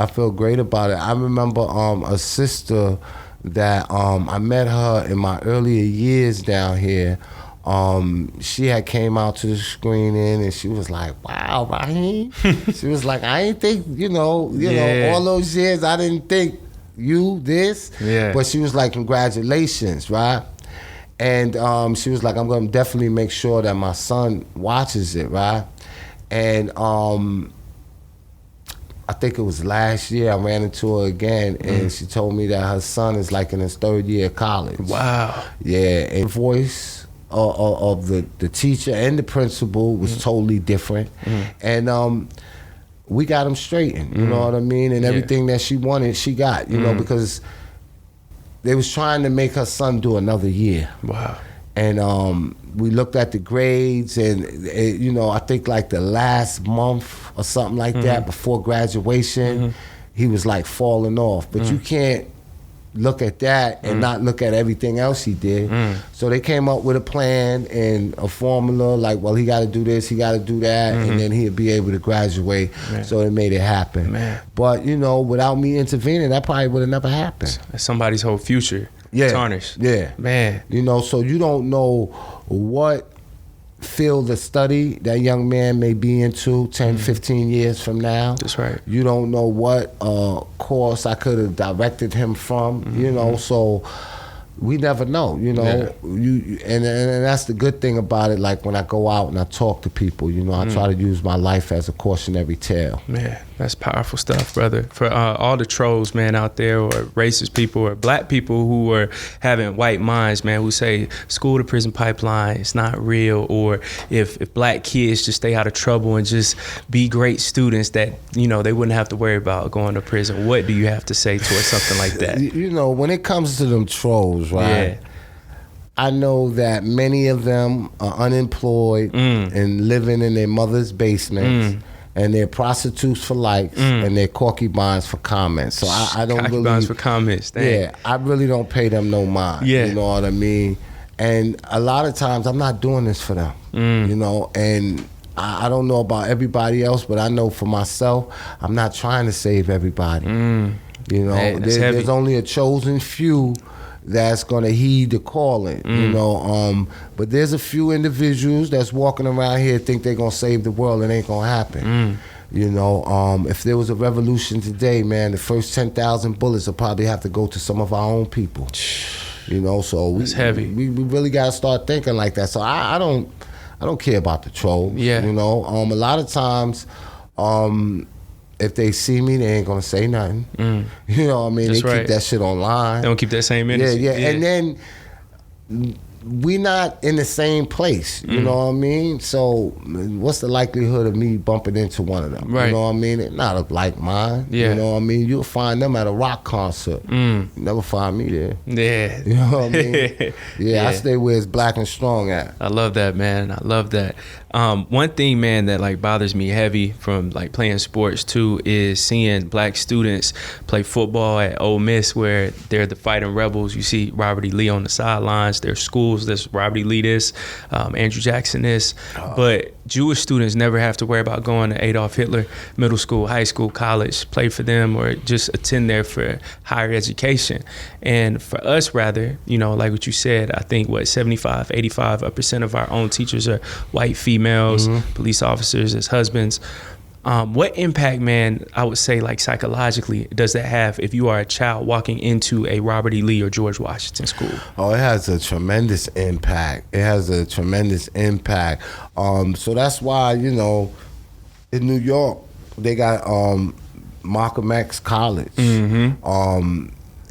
Speaker 2: I remember a sister that I met her in my earlier years down here. She had came out to the screening and she was like, wow, Raheim. She was like, I ain't think, you know, all those years I didn't think you this.
Speaker 1: Yeah.
Speaker 2: But she was like, congratulations, right? And she was like, I'm gonna definitely make sure that my son watches it, right? And I think it was last year I ran into her again and she told me that her son is like in his 3rd year of college.
Speaker 1: Wow.
Speaker 2: Yeah, and the voice of the teacher and the principal was totally different. And we got him straightened, you know what I mean? And everything that she wanted, she got, you know, because they was trying to make her son do another year.
Speaker 1: Wow.
Speaker 2: And we looked at the grades and, you know, I think like the last month or something like that before graduation, he was like falling off. But you can't look at that and not look at everything else he did. So they came up with a plan and a formula like, well, he got to do this, he got to do that, and then he'll be able to graduate. So they made it happen. But, you know, without me intervening, that probably would have never happened.
Speaker 1: Somebody's whole future tarnished.
Speaker 2: Yeah.
Speaker 1: Man.
Speaker 2: You know, so you don't know what field of study that young man may be into 10, 15 years from now.
Speaker 1: That's right.
Speaker 2: You don't know what course I could have directed him from, you know, so we never know, you know. And that's the good thing about it. Like when I go out and I talk to people, you know, I try to use my life as a cautionary tale.
Speaker 1: Man, that's powerful stuff, brother. For all the trolls, man, out there, or racist people, or black people who are having white minds, man, who say school to prison pipeline is not real, or if black kids just stay out of trouble and just be great students, that, you know, they wouldn't have to worry about going to prison. What do you have to say towards something like that?
Speaker 2: You know, when it comes to them trolls, right? I know that many of them are unemployed and living in their mother's basements. And they're prostitutes for likes and they're concubines for comments. So I don't really...
Speaker 1: Concubines for comments, dang.
Speaker 2: Yeah, I really don't pay them no mind. You know what I mean? And a lot of times I'm not doing this for them, you know? And I don't know about everybody else, but I know for myself, I'm not trying to save everybody. You know,
Speaker 1: hey,
Speaker 2: there's only a chosen few that's gonna heed the calling, you know. But there's a few individuals that's walking around here think they're gonna save the world. It ain't gonna happen. You know, if there was a revolution today, man, the first 10,000 bullets will probably have to go to some of our own people. You know, so we really gotta start thinking like that. So I don't care about the trolls. You know, a lot of times, if they see me, they ain't gonna say nothing. You know what I mean?
Speaker 1: That's
Speaker 2: they keep that shit online.
Speaker 1: They don't keep that same energy.
Speaker 2: Yeah. And then we not in the same place. You know what I mean? So what's the likelihood of me bumping into one of them? You know what I mean? It's not a like mine. You know what I mean? You'll find them at a rock concert. You never find me there.
Speaker 1: Yeah.
Speaker 2: You know what I mean? I stay where it's black and strong at.
Speaker 1: I love that, man. I love that. One thing, man, that like bothers me heavy from like playing sports too is seeing black students play football at Ole Miss, where they're the fighting rebels. You see Robert E. Lee on the sidelines. There's schools that's Robert E. Lee this, Andrew Jackson this, but Jewish students never have to worry about going to Adolf Hitler middle school, high school, college, play for them, or just attend there for higher education. And for us, rather, you know, like what you said, I think 75-85% of our own teachers are white females, police officers as husbands. What impact, man, I would say, like psychologically, does that have if you are a child walking into a Robert E. Lee or George Washington school?
Speaker 2: Oh, it has a tremendous impact. So that's why, you know, in New York, they got Malcolm X College.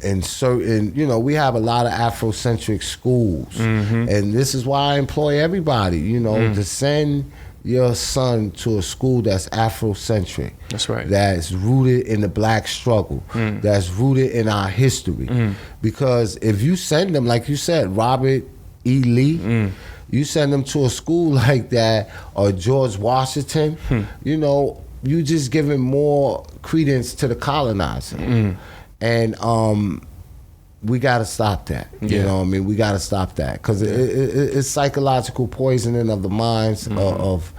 Speaker 2: And certain, you know, we have a lot of Afrocentric schools. And this is why I employ everybody, you know, to send your son to a school that's Afrocentric.
Speaker 1: That's right.
Speaker 2: That's rooted in the black struggle. That's rooted in our history. Because if you send them, like you said, Robert E. Lee, you send them to a school like that, or George Washington, you know, you just giving more credence to the colonizer. And we got to stop that. You know what I mean? We got to stop that, because it's psychological poisoning of the minds of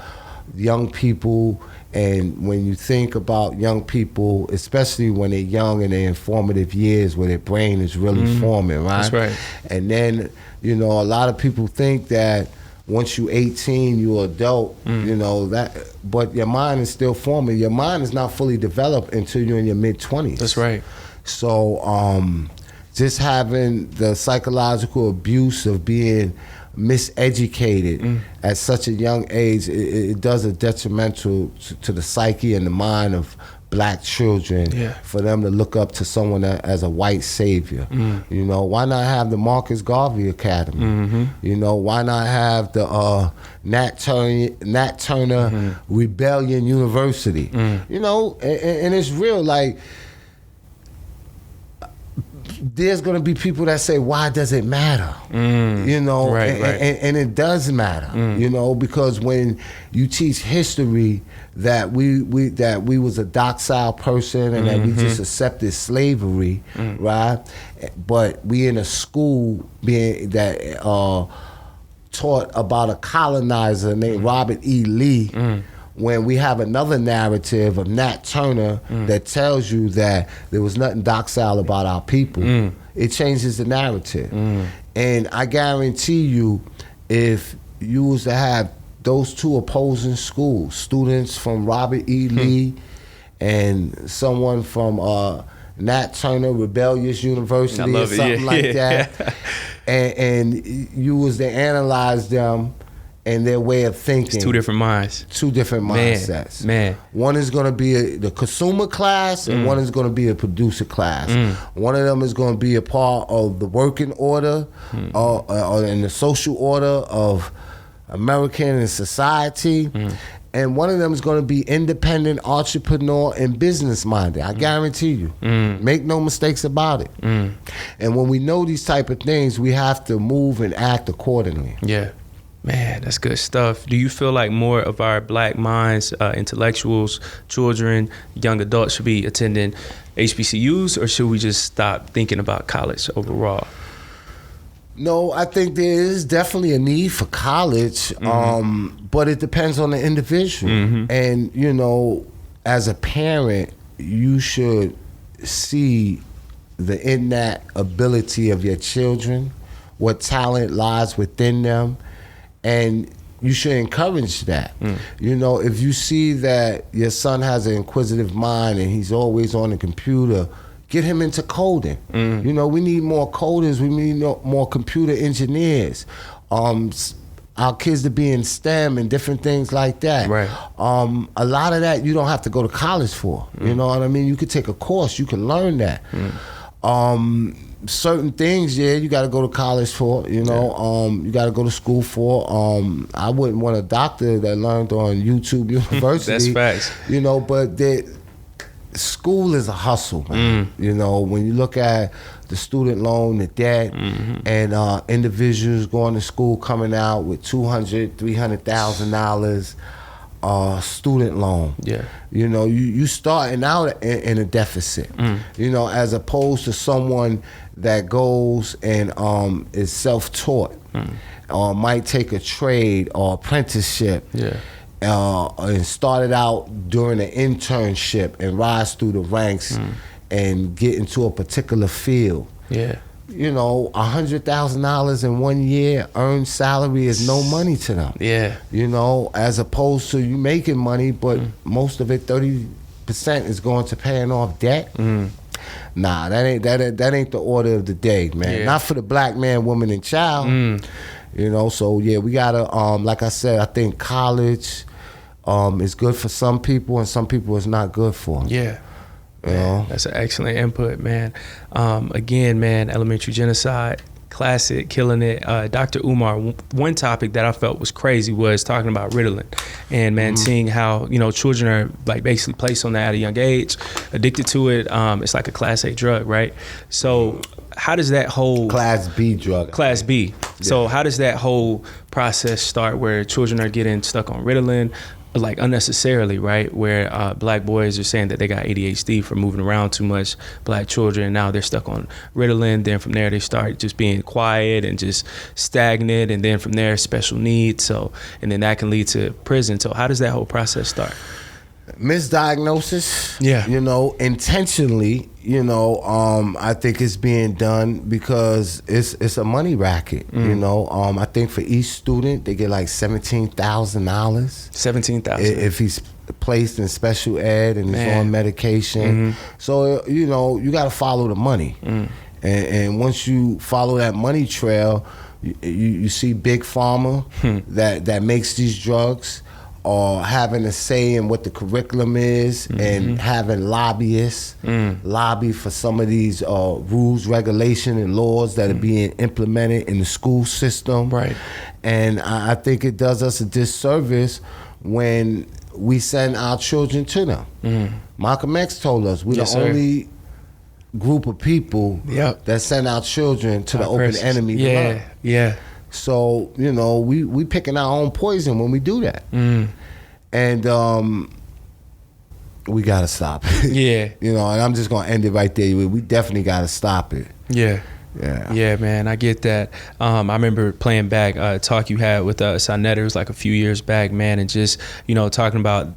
Speaker 2: young people. And when you think about young people, especially when they're young in their informative years where their brain is really forming, right?
Speaker 1: That's right.
Speaker 2: And then, you know, a lot of people think that once you're 18, you're adult, you know, that, but your mind is still forming. Your mind is not fully developed until you're in your mid-20s.
Speaker 1: That's right.
Speaker 2: So, just having the psychological abuse of being miseducated at such a young age, it does a detrimental to the psyche and the mind of black children, for them to look up to someone as a white savior. You know, why not have the Marcus Garvey Academy? You know, why not have the Nat Turner Rebellion University? You know, and it's real, like, there's going to be people that say, why does it matter? You know, and it does matter, you know, because when you teach history that we was a docile person and that we just accepted slavery, right? But we in a school being that taught about a colonizer named Robert E. Lee, when we have another narrative of Nat Turner that tells you that there was nothing docile about our people, it changes the narrative. And I guarantee you, if you was to have those two opposing schools, students from Robert E. Lee and someone from Nat Turner Rebellious University or something like that, and you was to analyze them and their way of thinking.
Speaker 1: It's two different minds.
Speaker 2: Two different mindsets.
Speaker 1: Man.
Speaker 2: One is going to be the consumer class, and one is going to be a producer class. One of them is going to be a part of the working order, or in the social order of American and society. And one of them is going to be independent, entrepreneur, and business minded. I guarantee you. Make no mistakes about it. And when we know these type of things, we have to move and act accordingly.
Speaker 1: Yeah. Man, that's good stuff. Do you feel like more of our black minds, intellectuals, children, young adults should be attending HBCUs, or should we just stop thinking about college overall?
Speaker 2: No, I think there is definitely a need for college, but it depends on the individual. And, you know, as a parent, you should see the innate ability of your children, what talent lies within them, and you should encourage that. You know, if you see that your son has an inquisitive mind and he's always on the computer, get him into coding. You know, we need more coders. We need more computer engineers. Our kids to be in STEM and different things like that.
Speaker 1: Right.
Speaker 2: A lot of that you don't have to go to college for. You know what I mean? You could take a course. You can learn that. Certain things, you got to go to college for, you know, you got to go to school for. I wouldn't want a doctor that learned on YouTube University.
Speaker 1: That's facts.
Speaker 2: You know, but school is a hustle, man. You know, when you look at the student loan, the debt, and individuals going to school coming out with $200,000, $300,000 student loan. You know, you starting out in a deficit. You know, as opposed to someone that goes and is self-taught, or might take a trade or apprenticeship. And started out during an internship and rise through the ranks and get into a particular field. You know, $100,000 in 1 year earned salary is no money to them. You know, as opposed to you making money, but most of it, 30% is going to paying off debt. Nah, that ain't the order of the day, man. Not for the black man, woman, and child. You know, so we gotta, like I said, I think college is good for some people, and some people it's not good for. You know?
Speaker 1: That's an excellent input, man. Again, man, Elementary Genocide, Classic, killing it. Dr. Umar, one topic that I felt was crazy was talking about Ritalin. And man, seeing how, children are like basically placed on that at a young age, addicted to it. It's like a class A drug, right? So how does that whole...
Speaker 2: Class B drug.
Speaker 1: Class B. Yeah. So how does that whole process start where children are getting stuck on Ritalin, like unnecessarily, right? Where black boys are saying that they got ADHD for moving around too much, black children, and now they're stuck on Ritalin. Then from there they start just being quiet and just stagnant, and then from there special needs. So, and then that can lead to prison. So how does that whole process start?
Speaker 2: Misdiagnosis,
Speaker 1: yeah,
Speaker 2: intentionally, I think it's being done because it's a money racket, I think for each student they get like $17,000.
Speaker 1: $17,000
Speaker 2: if he's placed in special ed and he's on medication. So you got to follow the money, and once you follow that money trail, you see big pharma that makes these drugs, or having a say in what the curriculum is, and having lobbyists lobby for some of these rules, regulation, and laws that are being implemented in the school system.
Speaker 1: Right.
Speaker 2: And I think it does us a disservice when we send our children to them. Malcolm X told us we're the only group of people that send our children to the open enemy.
Speaker 1: Yeah.
Speaker 2: So, we picking our own poison when we do that. And we got to stop it.
Speaker 1: Yeah.
Speaker 2: And I'm just going to end it right there. We definitely got to stop it.
Speaker 1: Yeah.
Speaker 2: Yeah.
Speaker 1: Yeah, man, I get that. I remember playing back a talk you had with Sonetta. It was like a few years back, man, and just, talking about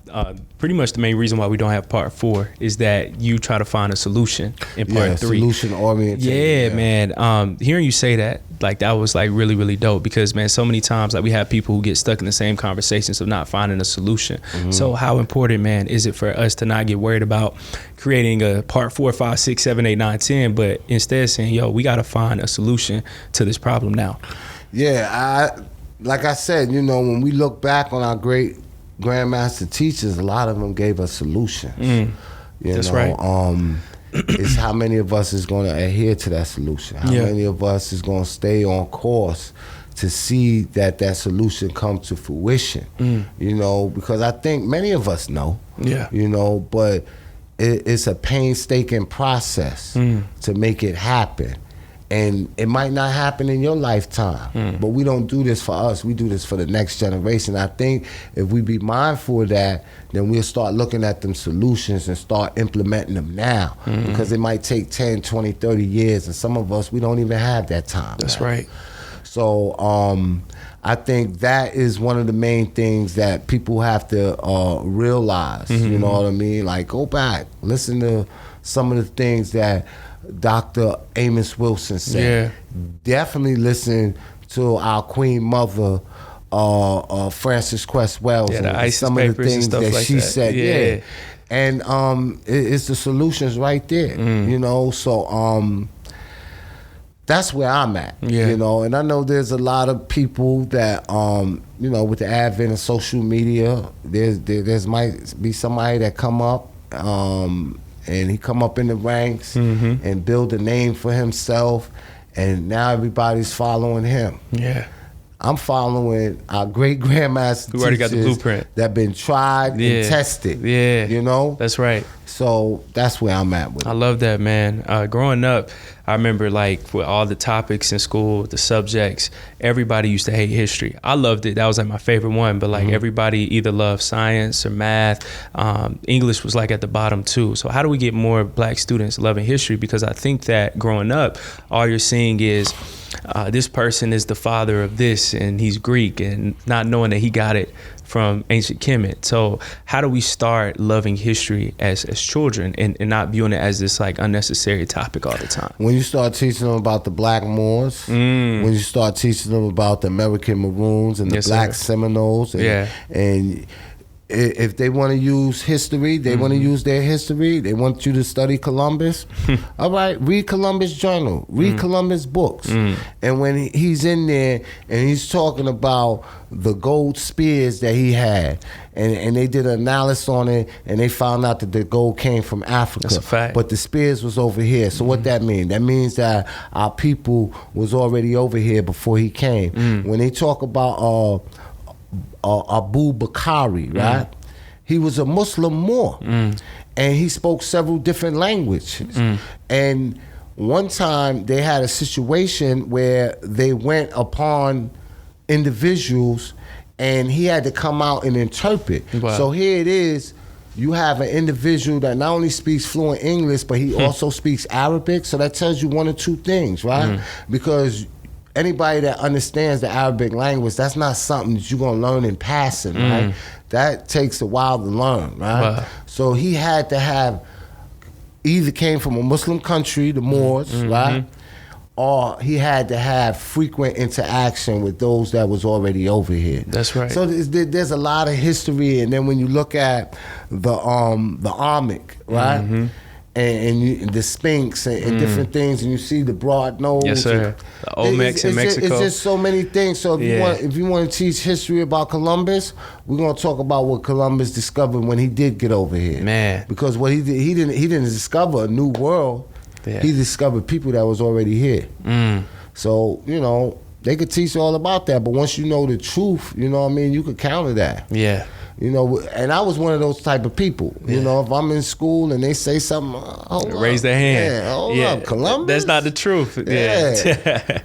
Speaker 1: pretty much the main reason why we don't have part 4 is that you try to find a solution in part 3.
Speaker 2: Solution oriented.
Speaker 1: Yeah, man. Hearing you say that, like, that was like really, really dope, because, man, so many times like we have people who get stuck in the same conversations of not finding a solution. So how important, man, is it for us to not get worried about creating a part 4, 5, 6, 7, 8, 9, 10, but instead saying, yo, we got to find a solution to this problem now?
Speaker 2: Yeah, like I said, when we look back on our great grandmaster teachers, a lot of them gave us solutions.
Speaker 1: That's right.
Speaker 2: It's how many of us is going to adhere to that solution? How many of us is going to stay on course to see that solution come to fruition? Because I think many of us know. But it's a painstaking process to make it happen. And it might not happen in your lifetime, but we don't do this for us. We do this for the next generation. I think if we be mindful of that, then we'll start looking at them solutions and start implementing them now, because it might take 10, 20, 30 years, and some of us, we don't even have that time.
Speaker 1: That's right.
Speaker 2: So I think that is one of the main things that people have to realize, you know what I mean? Like, go back, listen to some of the things that Dr. Amos Wilson said. Definitely listen to our Queen Mother, Frances Cress Wells,
Speaker 1: and
Speaker 2: some of the things that
Speaker 1: like
Speaker 2: she said. And it's the solutions right there, So that's where I'm at, And I know there's a lot of people that, with the advent of social media, there's might be somebody that come up, and he come up in the ranks and build a name for himself, and now everybody's following him. I'm following our great grandmaster
Speaker 1: who already got the blueprint
Speaker 2: that been tried and tested.
Speaker 1: That's right.
Speaker 2: So that's where I'm at with it.
Speaker 1: I love that, man. Growing up, I remember, like, with all the topics in school, the subjects, everybody used to hate history. I loved it. That was like my favorite one. But like everybody either loved science or math. English was like at the bottom too. So how do we get more black students loving history? Because I think that growing up, all you're seeing is this person is the father of this and he's Greek, and not knowing that he got it from ancient Kemet. So how do we start loving history as children and not viewing it as this like unnecessary topic all the time?
Speaker 2: When you start teaching them about the Black Moors, when you start teaching them about the American Maroons and the Black Seminoles, and if they want to use history, they want to use their history. They want you to study Columbus. All right, read Columbus Journal, read Columbus books. And when he's in there and he's talking about the gold spears that he had, and they did an analysis on it, and they found out that the gold came from Africa.
Speaker 1: That's a fact.
Speaker 2: But the spears was over here. So what that mean? That means that our people was already over here before he came. When they talk about Abu Bakari, right? He was a Muslim Moor, and he spoke several different languages. And one time they had a situation where they went upon individuals, and he had to come out and interpret.
Speaker 1: Wow.
Speaker 2: So here it is. You have an individual that not only speaks fluent English, but he also speaks Arabic. So that tells you one or two things, right? Because anybody that understands the Arabic language, that's not something that you're gonna learn in passing, right? That takes a while to learn, right?
Speaker 1: Wow.
Speaker 2: So he had to have, either came from a Muslim country, the Moors, right? Or he had to have frequent interaction with those that was already over here.
Speaker 1: That's right.
Speaker 2: So there's a lot of history, and then when you look at the Armic, right? And the Sphinx and different things, and you see the broad nose.
Speaker 1: Yes, sir. The Olmecs in Mexico.
Speaker 2: It's just so many things. So if you want to teach history about Columbus, we're gonna talk about what Columbus discovered when he did get over here.
Speaker 1: Man,
Speaker 2: because what he did, he didn't discover a new world.
Speaker 1: Yeah.
Speaker 2: He discovered people that was already here. So they could teach all about that, but once you know the truth, you know what I mean, you could counter that.
Speaker 1: Yeah.
Speaker 2: And I was one of those type of people. If I'm in school and they say something,
Speaker 1: raise their hand.
Speaker 2: Yeah, hold up, Columbus.
Speaker 1: That's not the truth. Yeah.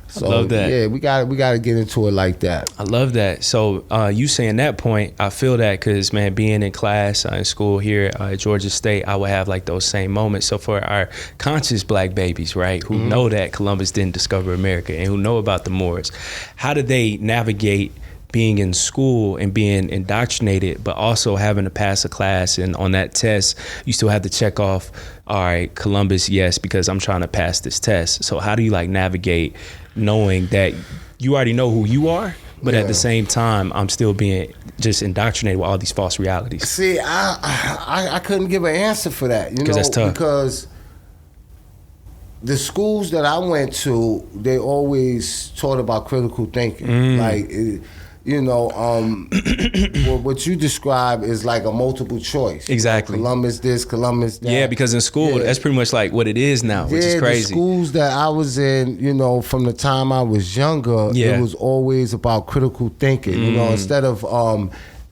Speaker 2: So,
Speaker 1: I love that.
Speaker 2: Yeah, we got to get into it like that.
Speaker 1: I love that. So you saying that point, I feel that because, man, being in class in school here at Georgia State, I would have like those same moments. So for our conscious black babies, right, who know that Columbus didn't discover America and who know about the Moors, how do they navigate being in school and being indoctrinated, but also having to pass a class, and on that test, you still have to check off, all right, Columbus, yes, because I'm trying to pass this test. So how do you like navigate knowing that you already know who you are, but at the same time, I'm still being just indoctrinated with all these false realities?
Speaker 2: See, I couldn't give an answer for that,
Speaker 1: because that's tough.
Speaker 2: Because the schools that I went to, they always taught about critical thinking, like. What you describe is like a multiple choice.
Speaker 1: Exactly.
Speaker 2: Columbus this, Columbus that.
Speaker 1: Yeah, because in school, that's pretty much like what it is now, which is crazy.
Speaker 2: The schools that I was in, from the time I was younger, it was always about critical thinking. Instead of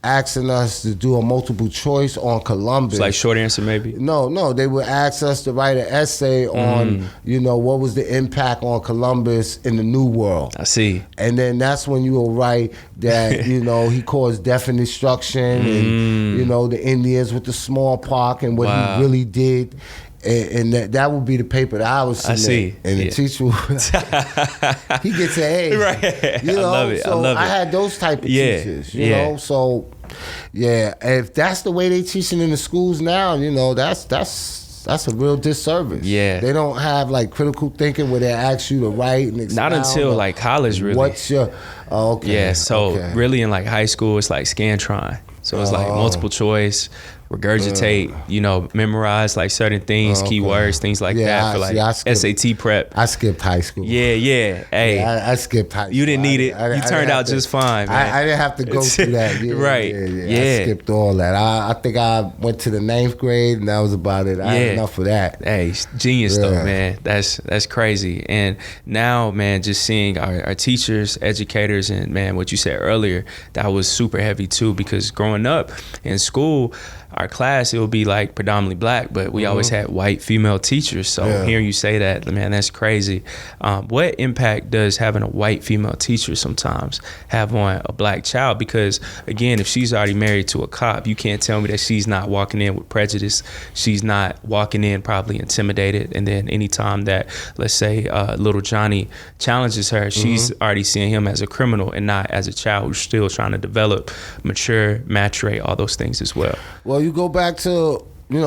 Speaker 2: asking us to do a multiple choice on Columbus.
Speaker 1: It's like short answer maybe?
Speaker 2: No, they would ask us to write an essay on, what was the impact on Columbus in the New World.
Speaker 1: I see.
Speaker 2: And then that's when you will write that, he caused death and destruction and, the Indians with the smallpox and what he really did. And that would be the paper that I was submitting. I see. And the teacher would, he gets an A.
Speaker 1: Right. I love it.
Speaker 2: So I had those type of teachers, you know. So if that's the way they teaching in the schools now, that's a real disservice.
Speaker 1: Yeah.
Speaker 2: They don't have like critical thinking where they ask you to write and expound.
Speaker 1: Not until like college, really.
Speaker 2: What's your
Speaker 1: Yeah, so really in like high school it's like Scantron. So it's like multiple choice, regurgitate, memorize like certain things, keywords, things like that for like SAT prep.
Speaker 2: I skipped high school.
Speaker 1: Yeah. Hey,
Speaker 2: I skipped high school.
Speaker 1: You didn't need it. You turned out just fine, man.
Speaker 2: I didn't have to go through that.
Speaker 1: Right.
Speaker 2: Yeah. I skipped all that. I think I went to the 9th grade and that was about it. I had enough of that.
Speaker 1: Hey, genius though, man. That's crazy. And now, man, just seeing our teachers, educators, and man, what you said earlier, that was super heavy too, because growing up in school, our class, it would be like predominantly black, but we always had white female teachers. So hearing you say that, man, that's crazy. What impact does having a white female teacher sometimes have on a black child? Because again, if she's already married to a cop, you can't tell me that she's not walking in with prejudice. She's not walking in probably intimidated. And then anytime that, let's say, little Johnny challenges her, she's already seeing him as a criminal and not as a child who's still trying to develop, mature, maturate, all those things as well.
Speaker 2: Well, you go back to, in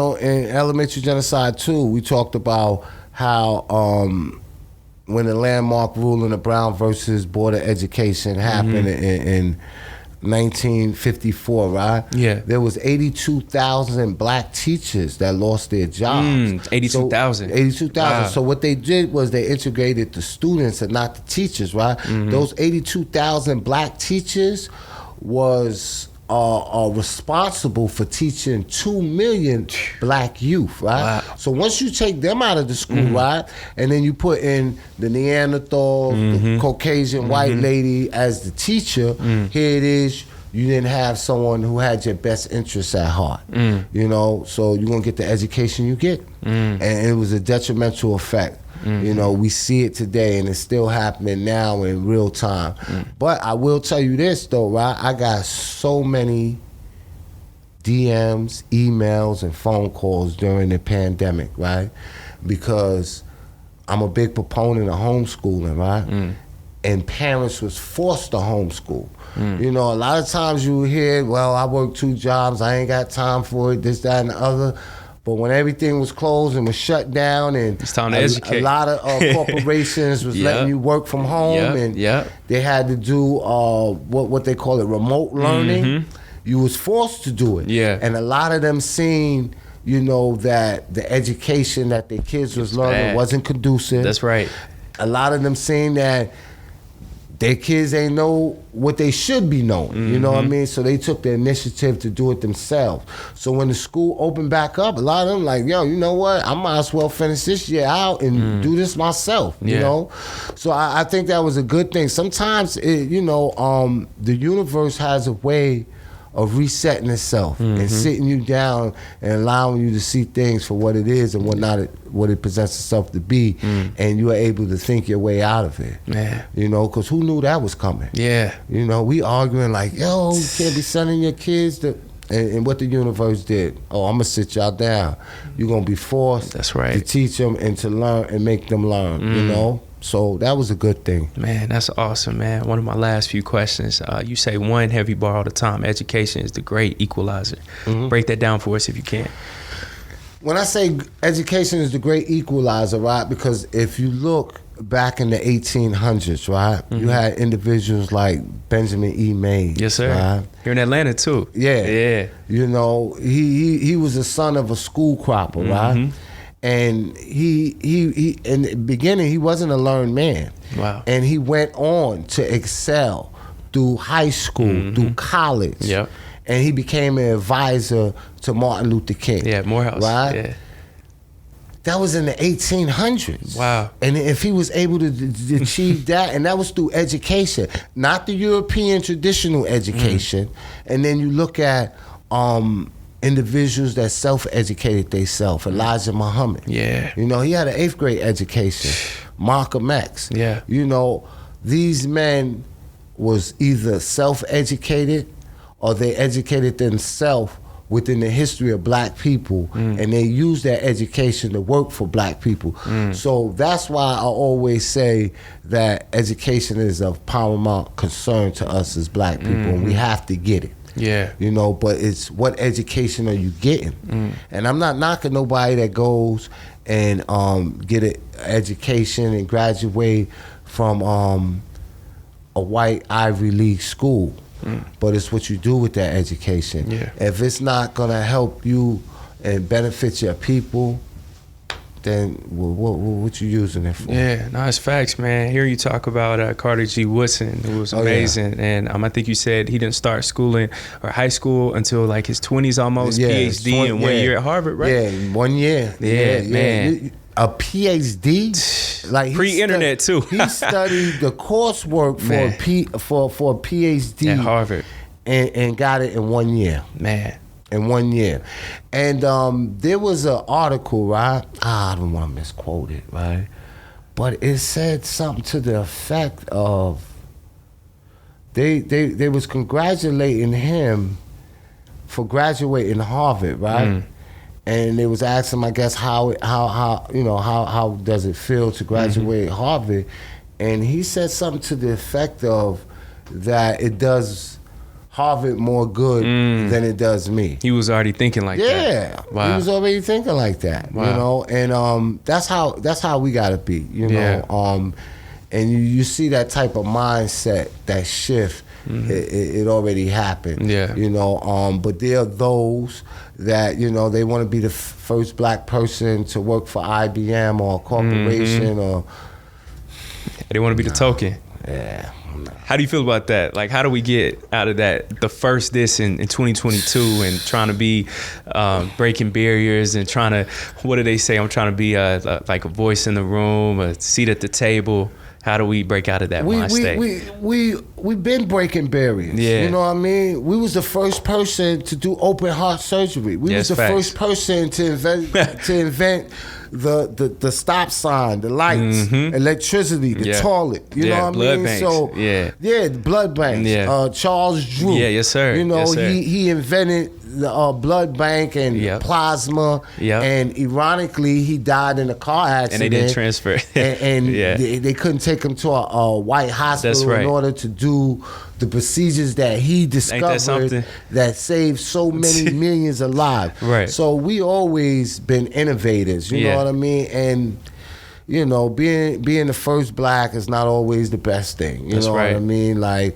Speaker 2: elementary genocide too, we talked about how when the landmark rule in the Brown versus Board of Education happened in 1954, right?
Speaker 1: Yeah.
Speaker 2: There was 82,000 black teachers that lost their jobs.
Speaker 1: 82,000.
Speaker 2: 82,000.
Speaker 1: Wow.
Speaker 2: So what they did was they integrated the students and not the teachers, right? Those 82,000 black teachers was are responsible for teaching 2 million black youth, right?
Speaker 1: Wow.
Speaker 2: So once you take them out of the school, right, and then you put in the Neanderthal, the Caucasian white lady as the teacher, here it is. You didn't have someone who had your best interests at heart, you know. So you're gonna get the education you get, and it was a detrimental effect. You know, we see it today, and it's still happening now in real time. But I will tell you this, though, right? I got so many DMs, emails, and phone calls during the pandemic, right? Because I'm a big proponent of homeschooling, right? And parents was forced to homeschool. You know, a lot of times you hear, well, I work 2 jobs, I ain't got time for it, this, that, and the other. But when everything was closed and was shut down, and
Speaker 1: it's time to educate.
Speaker 2: A lot of corporations was letting you work from home, and they had to do what they call it, remote learning. You was forced to do it. And a lot of them seen, you know, that the education that their kids was learning wasn't conducive.
Speaker 1: That's right.
Speaker 2: A lot of them seen that their kids ain't know what they should be knowing, you know what I mean? So they took the initiative to do it themselves. So when the school opened back up, a lot of them like, yo, you know what? I might as well finish this year out and do this myself, you know? So I think that was a good thing. Sometimes, you know, the universe has a way of resetting itself and sitting you down and allowing you to see things for what it is and what it presents itself to be, and you are able to think your way out of it. You know, because who knew that was coming? You know, we arguing like, yo, you can't be sending your kids to... And what the universe did, I'm gonna sit y'all down. You're gonna be forced to teach them and to learn and make them learn, you know? So that was a good thing.
Speaker 1: Man, that's awesome, man. One of my last few questions. You say one heavy bar all the time. Education is the great equalizer. Break that down for us if you can.
Speaker 2: When I say education is the great equalizer, right? Because if you look back in the 1800s, right? You had individuals like Benjamin E. Mays.
Speaker 1: Yes, sir.
Speaker 2: Right?
Speaker 1: Here in Atlanta too.
Speaker 2: Yeah. You know, he was the son of a school cropper, right? And he in the beginning he wasn't a learned man. Wow. And he went on to excel through high school, through college. Yep. And he became an advisor to Martin Luther King. Yeah, Morehouse. Right? Yeah. That was in the 1800s. Wow. And if he was able to achieve that, and that was through education, not the European traditional education. And then you look at individuals that self-educated themselves, Elijah Muhammad. Yeah. You know, he had an 8th grade education. Malcolm X. Yeah. You know, these men was either self-educated or they educated themselves within the history of black people, and they use that education to work for black people. So that's why I always say that education is of paramount concern to us as black people, and we have to get it. Yeah. You know, but it's what education are you getting? And I'm not knocking nobody that goes and get an education and graduate from a white Ivy League school. But it's what you do with that education. Yeah. If it's not gonna help you and benefit your people, then what you using it for?
Speaker 1: Yeah, no, it's facts, man. Here you talk about Carter G. Woodson, who was amazing, and I think you said he didn't start schooling or high school until like his 20s almost, PhD in 1 year at Harvard, right?
Speaker 2: Yeah, 1 year.
Speaker 1: Yeah, man.
Speaker 2: A PhD, like
Speaker 1: pre-internet too.
Speaker 2: He studied the coursework for a PhD
Speaker 1: at Harvard,
Speaker 2: and got it in 1 year.
Speaker 1: Man,
Speaker 2: in 1 year. And there was an article, right? I don't want to misquote it, right? But it said something to the effect of they was congratulating him for graduating Harvard, right? And they was asking him, I guess, how does it feel to graduate Harvard? And he said something to the effect of that it does Harvard more good than it does me.
Speaker 1: He was already thinking like that.
Speaker 2: Yeah, wow. He was already thinking like that. Wow. You know, and that's how we gotta be. You know, and you see that type of mindset, that shift it already happened.
Speaker 1: Yeah.
Speaker 2: You know, but there are those that, you know, they want to be the first black person to work for IBM or a corporation or...
Speaker 1: They want to be the token.
Speaker 2: Yeah.
Speaker 1: How do you feel about that? Like, how do we get out of that, the first this in 2022 and trying to be breaking barriers and trying to, what do they say? I'm trying to be like a voice in the room, a seat at the table. How do we break out of that mind state?
Speaker 2: We've been breaking barriers.
Speaker 1: Yeah.
Speaker 2: You know what I mean? We was the first person to do open heart surgery. We was the first person to invent the stop sign, the lights, electricity, the toilet. You know what I mean?
Speaker 1: Banks.
Speaker 2: So the blood banks.
Speaker 1: Yeah.
Speaker 2: Charles Drew.
Speaker 1: Yeah, yes sir.
Speaker 2: You know,
Speaker 1: yes, sir.
Speaker 2: he invented the blood bank and plasma. And ironically, he died in a car accident.
Speaker 1: And they didn't transfer.
Speaker 2: and they couldn't take him to a white hospital in order to do the procedures that he discovered that saved so many millions of lives.
Speaker 1: Right.
Speaker 2: So we always been innovators, you know what I mean? And you know, being the first black is not always the best thing. You know what I mean? Like,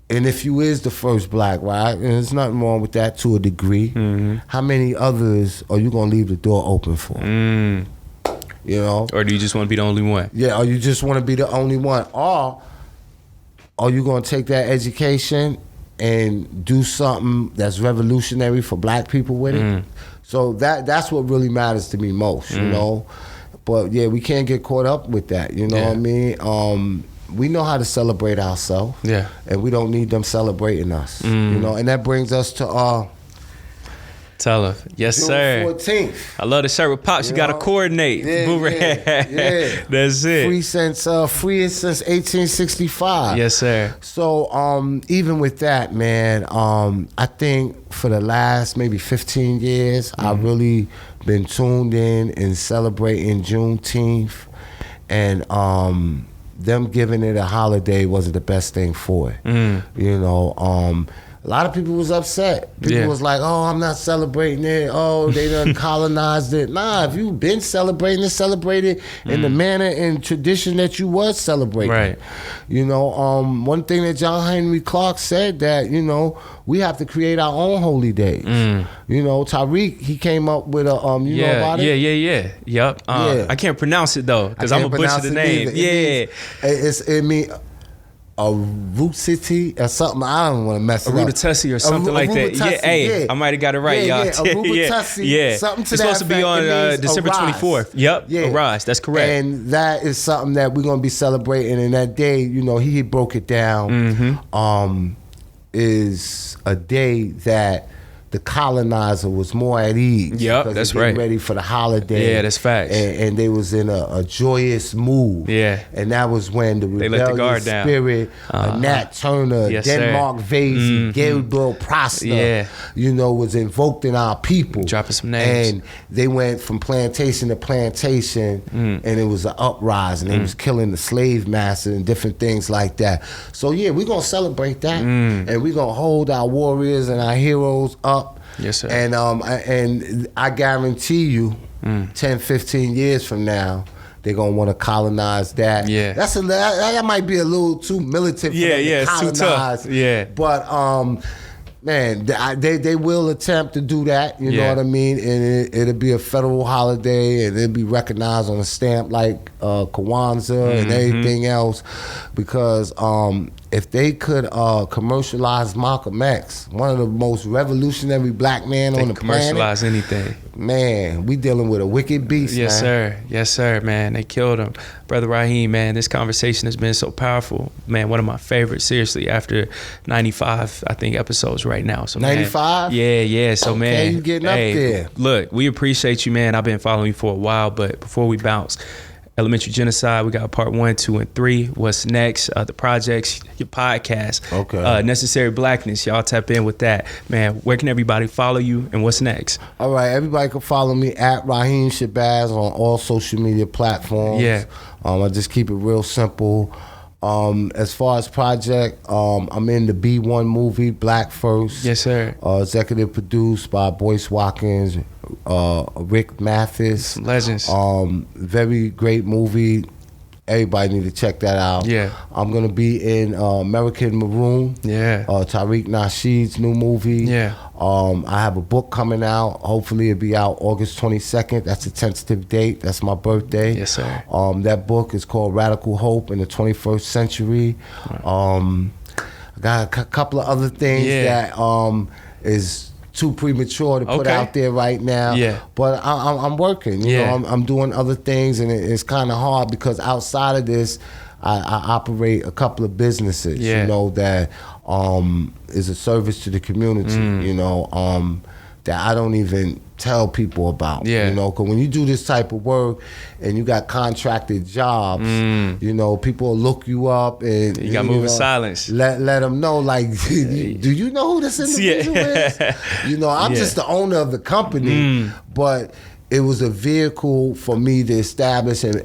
Speaker 2: and if you is the first black, right, and there's nothing wrong with that to a degree. How many others are you gonna leave the door open for? You know?
Speaker 1: Or do you just want to be the only one?
Speaker 2: Yeah, or you just want to be the only one. Or are you gonna take that education and do something that's revolutionary for black people with it? So that's what really matters to me most, you know? But yeah, we can't get caught up with that, you know what I mean? We know how to celebrate ourselves. Yeah. And we don't need them celebrating us. You know, and that brings us to
Speaker 1: tell her. Yes,
Speaker 2: June
Speaker 1: sir.
Speaker 2: 14th.
Speaker 1: I love the shirt with Pops. You got to coordinate.
Speaker 2: Yeah.
Speaker 1: That's it.
Speaker 2: Free since 1865.
Speaker 1: Yes, sir.
Speaker 2: So even with that, man, I think for the last maybe 15 years, I've really been tuned in and celebrating Juneteenth, and them giving it a holiday wasn't the best thing for it. You know, a lot of people was upset. People was like, oh, I'm not celebrating it. Oh, they done colonized it. Nah, if you've been celebrating it, celebrate it in the manner and tradition that you was celebrating. Right. You know, one thing that John Henry Clark said that, you know, we have to create our own holy days. You know, Tariq, he came up with a, you know about it?
Speaker 1: Yep. I can't pronounce it though, because I'm going to butcher the name.
Speaker 2: It means a root city or something. I don't want to mess it up.
Speaker 1: A Rutatessi or something like that. I might have got it right, y'all.
Speaker 2: A Rutatessi, something to
Speaker 1: it's
Speaker 2: that
Speaker 1: supposed to be on December 24th. Yep, Arise. That's correct.
Speaker 2: And that is something that we're going to be celebrating. And that day, you know, he broke it down, is a day that the colonizer was more at ease.
Speaker 1: Yep, that's right.
Speaker 2: Ready for the holiday.
Speaker 1: Yeah, that's facts.
Speaker 2: And they was in a joyous mood. Yeah. And that was when the rebellious spirit, Nat Turner, Denmark Vesey, Gabriel Prosper, you know, was invoked in our people.
Speaker 1: Dropping some names.
Speaker 2: And they went from plantation to plantation, and it was an uprising. They was killing the slave master and different things like that. So yeah, we're gonna celebrate that, and we're gonna hold our warriors and our heroes up.
Speaker 1: Yes, sir.
Speaker 2: And I guarantee you, 10, 15 years from now, they're gonna want to colonize that. Yeah, that might be a little too militant for them to colonize.
Speaker 1: It's too tough. Yeah,
Speaker 2: but man, they will attempt to do that. You know what I mean? And it'll be a federal holiday, and it'll be recognized on a stamp like Kwanzaa and everything else, because if they could commercialize Malcolm X, one of the most revolutionary black men on the planet,
Speaker 1: commercialize anything.
Speaker 2: Man, we dealing with a wicked beast.
Speaker 1: Yes, sir. Yes, sir, man. They killed him. Brother Raheim, man, this conversation has been so powerful. Man, one of my favorites, seriously, after 95, I think, episodes right now. So
Speaker 2: 95?
Speaker 1: Yeah. So, man.
Speaker 2: You getting up there.
Speaker 1: Look, we appreciate you, man. I've been following you for a while, but before we bounce, Elementary Genocide, we got part 1, 2, and 3. What's next? The projects, your podcast.
Speaker 2: Okay.
Speaker 1: Necessary Blackness. Y'all tap in with that. Man, where can everybody follow you, and what's next?
Speaker 2: All right, everybody can follow me at Raheim Shabazz on all social media platforms.
Speaker 1: Yeah.
Speaker 2: I just keep it real simple. As far as project, I'm in the B1 movie, Black First.
Speaker 1: Yes, sir.
Speaker 2: Executive produced by Boyce Watkins, Rick Mathis.
Speaker 1: Legends.
Speaker 2: Very great movie. Everybody need to check that out.
Speaker 1: Yeah.
Speaker 2: I'm gonna be in American Maroon.
Speaker 1: Yeah.
Speaker 2: Tariq Nasheed's new movie.
Speaker 1: Yeah.
Speaker 2: I have a book coming out. Hopefully it'll be out August 22nd. That's a tentative date. That's my birthday.
Speaker 1: Yes, sir.
Speaker 2: That book is called Radical Hope in the 21st Century.
Speaker 1: Right.
Speaker 2: I got a couple of other things that is too premature to put out there right now.
Speaker 1: Yeah.
Speaker 2: But I'm working. You know, I'm doing other things, and it's kind of hard because outside of this, I operate a couple of businesses. You know, that is a service to the community. You know, that I don't even tell people about.
Speaker 1: Yeah.
Speaker 2: You know, because when you do this type of work and you got contracted jobs, you know, people will look you up and
Speaker 1: you got to move in silence.
Speaker 2: Let them know, like, do you know who this individual is? You know, I'm just the owner of the company, but it was a vehicle for me to establish and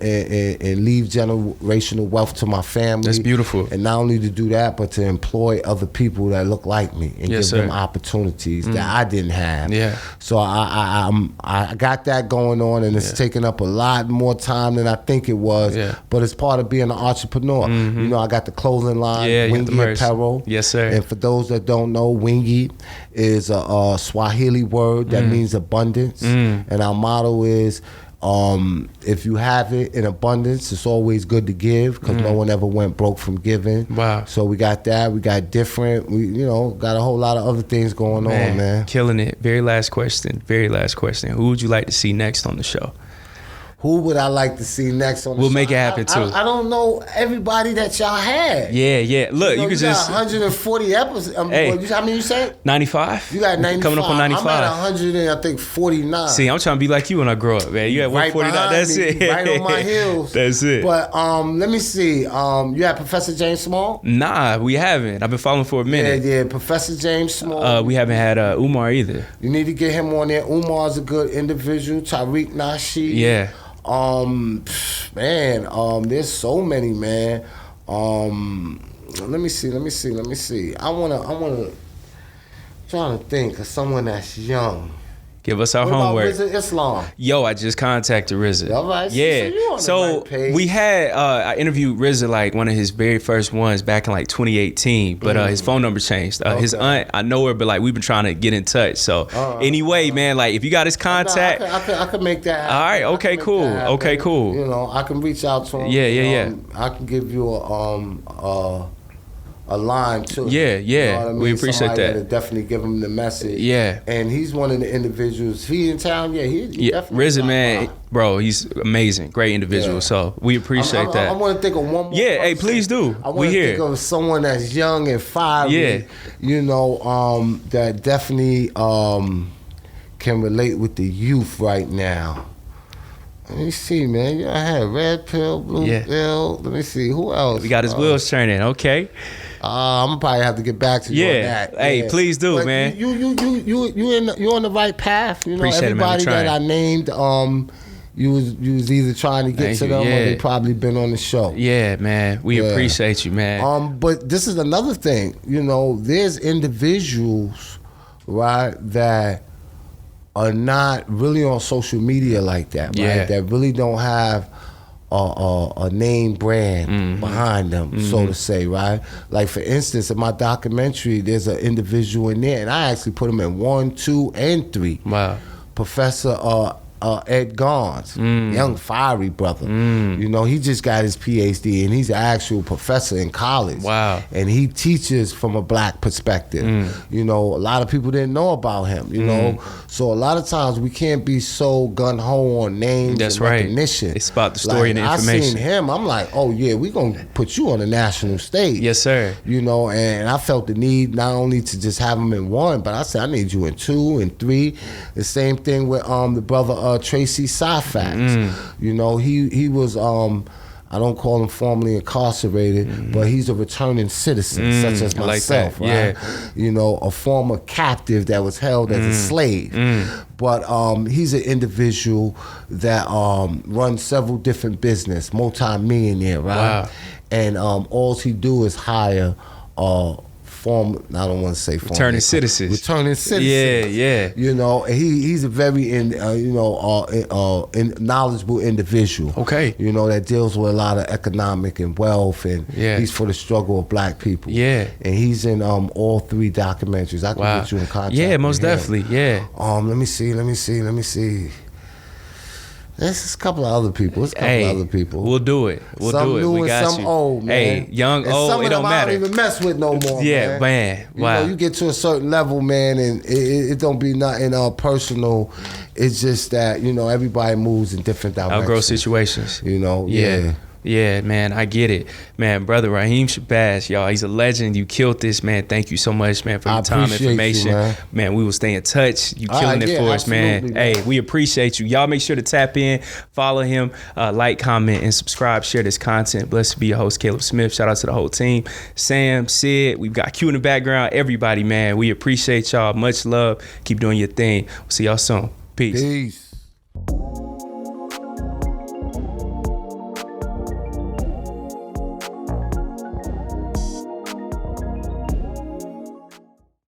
Speaker 2: leave generational wealth to my family.
Speaker 1: That's beautiful.
Speaker 2: And not only to do that, but to employ other people that look like me and give them opportunities that I didn't have.
Speaker 1: Yeah.
Speaker 2: So I got that going on, and it's taking up a lot more time than I think it was. Yeah. But it's part of being an entrepreneur. You know, I got the clothing line, Wingy Apparel.
Speaker 1: Yes, sir.
Speaker 2: And for those that don't know, Wingy is a Swahili word that means abundance. And our motto is, if you have it in abundance, it's always good to give, because no one ever went broke from giving.
Speaker 1: Wow.
Speaker 2: So we got that. We got different. We, you know, got a whole lot of other things going on, man.
Speaker 1: Killing it. Very last question. Who would you like to see next on the show?
Speaker 2: Who would I like to see next on the show?
Speaker 1: We'll make it happen, too.
Speaker 2: I don't know everybody that y'all had.
Speaker 1: Yeah. Look, you could just...
Speaker 2: 140 episodes. Hey, how many you said?
Speaker 1: 95.
Speaker 2: You got 95.
Speaker 1: Coming up on 95.
Speaker 2: I'm at 149.
Speaker 1: See, I'm trying to be like you when I grow up, man. You at 149. That's it.
Speaker 2: Right on my heels.
Speaker 1: That's it.
Speaker 2: But let me see. You had Professor James Small?
Speaker 1: Nah, we haven't. I've been following for a minute.
Speaker 2: Yeah. Professor James Small.
Speaker 1: We haven't had Umar either.
Speaker 2: You need to get him on there. Umar's a good individual. Tariq Nasheed.
Speaker 1: Yeah.
Speaker 2: Man, there's so many, man. Let me see. I wanna trying to think of someone that's young.
Speaker 1: Give us our
Speaker 2: what
Speaker 1: homework.
Speaker 2: About RZA Islam?
Speaker 1: Yo, I just contacted RZA.
Speaker 2: All right.
Speaker 1: Yeah.
Speaker 2: So
Speaker 1: we had I interviewed RZA like one of his very first ones back in like 2018, but his phone number changed. His aunt, I know her, but like we've been trying to get in touch. So anyway, man, like if you got his contact,
Speaker 2: I can make that happen.
Speaker 1: All right. Okay. Cool. Okay. Cool.
Speaker 2: You know, I can reach out to him.
Speaker 1: Yeah.
Speaker 2: I can give you a line too.
Speaker 1: Yeah.
Speaker 2: You know what I mean?
Speaker 1: We appreciate
Speaker 2: Somebody
Speaker 1: that.
Speaker 2: that'll definitely give him the message.
Speaker 1: Yeah.
Speaker 2: And he's one of the individuals. He in town. Yeah. He definitely.
Speaker 1: RZA, man, bro, he's amazing, great individual.
Speaker 2: Yeah.
Speaker 1: So we appreciate that.
Speaker 2: I want to think of one more.
Speaker 1: Yeah. Hey, please do.
Speaker 2: I want to think of someone that's young and fiery.
Speaker 1: Yeah.
Speaker 2: You know, that definitely can relate with the youth right now. Let me see, man. I had Red Pill, Blue Pill. Let me see. Who else?
Speaker 1: We got his wheels turning. Okay.
Speaker 2: I'm gonna probably have to get back to you on that.
Speaker 1: Hey, please do, but man.
Speaker 2: You're on the right path. You know,
Speaker 1: appreciate
Speaker 2: everybody
Speaker 1: it, man.
Speaker 2: that I named, you was either trying to get to them or they probably been on the show.
Speaker 1: Yeah, man. We appreciate you, man.
Speaker 2: But this is another thing. You know, there's individuals, right, that are not really on social media like that, right? That really don't have a name brand behind them, so to say, right? Like for instance, in my documentary, there's an individual in there, and I actually put him in 1, 2, and 3.
Speaker 1: Wow.
Speaker 2: Professor Ed Gons, young fiery brother. You know, he just got his PhD and he's an actual professor in college.
Speaker 1: Wow.
Speaker 2: And he teaches from a black perspective. You know, a lot of people didn't know about him, you know. So a lot of times we can't be so gung-ho on names and recognition.
Speaker 1: It's about the story and the information.
Speaker 2: I seen him, I'm like, oh yeah, we gonna put you on the national stage.
Speaker 1: Yes, sir.
Speaker 2: You know, and I felt the need not only to just have him in 1, but I said I need you in 2 and 3. The same thing with the brother Tracy Syfax. You know, he was I don't call him formally incarcerated, but he's a returning citizen, such as myself,
Speaker 1: like
Speaker 2: right? You know, a former captive that was held as a slave. But he's an individual that runs several different business, multi-millionaire, right?
Speaker 1: Wow.
Speaker 2: And all he do is hire don't want to say
Speaker 1: returning citizens.
Speaker 2: Returning citizens.
Speaker 1: Yeah.
Speaker 2: You know, and he's a very knowledgeable individual.
Speaker 1: Okay.
Speaker 2: You know, that deals with a lot of economic and wealth, and he's for the struggle of black people.
Speaker 1: Yeah.
Speaker 2: And he's in all 3 documentaries. I can get you in contact.
Speaker 1: Yeah, most definitely. Yeah.
Speaker 2: Let me see. There's a couple of other people.
Speaker 1: We'll do it.
Speaker 2: Some
Speaker 1: do it.
Speaker 2: New
Speaker 1: We
Speaker 2: and
Speaker 1: got
Speaker 2: some
Speaker 1: you.
Speaker 2: old, man.
Speaker 1: Hey, young,
Speaker 2: and
Speaker 1: old,
Speaker 2: some
Speaker 1: it don't matter.
Speaker 2: I don't even mess with no more.
Speaker 1: Yeah, man. Wow.
Speaker 2: You know, you get to a certain level, man, and it don't be nothing personal. It's just that, you know, everybody moves in different directions.
Speaker 1: Outgrow situations.
Speaker 2: You know,
Speaker 1: Yeah, man, I get it. Man, brother Raheim Shabazz, y'all, he's a legend. You killed this, man. Thank you so much, man, for your time, information.
Speaker 2: You,
Speaker 1: man, we will stay in touch. You killing it for us, man. Hey, we appreciate you. Y'all make sure to tap in, follow him, like, comment, and subscribe. Share this content. Blessed be your host, Caleb Smith. Shout out to the whole team. Sam, Sid, we've got Q in the background. Everybody, man, we appreciate y'all. Much love. Keep doing your thing. We'll see y'all soon. Peace.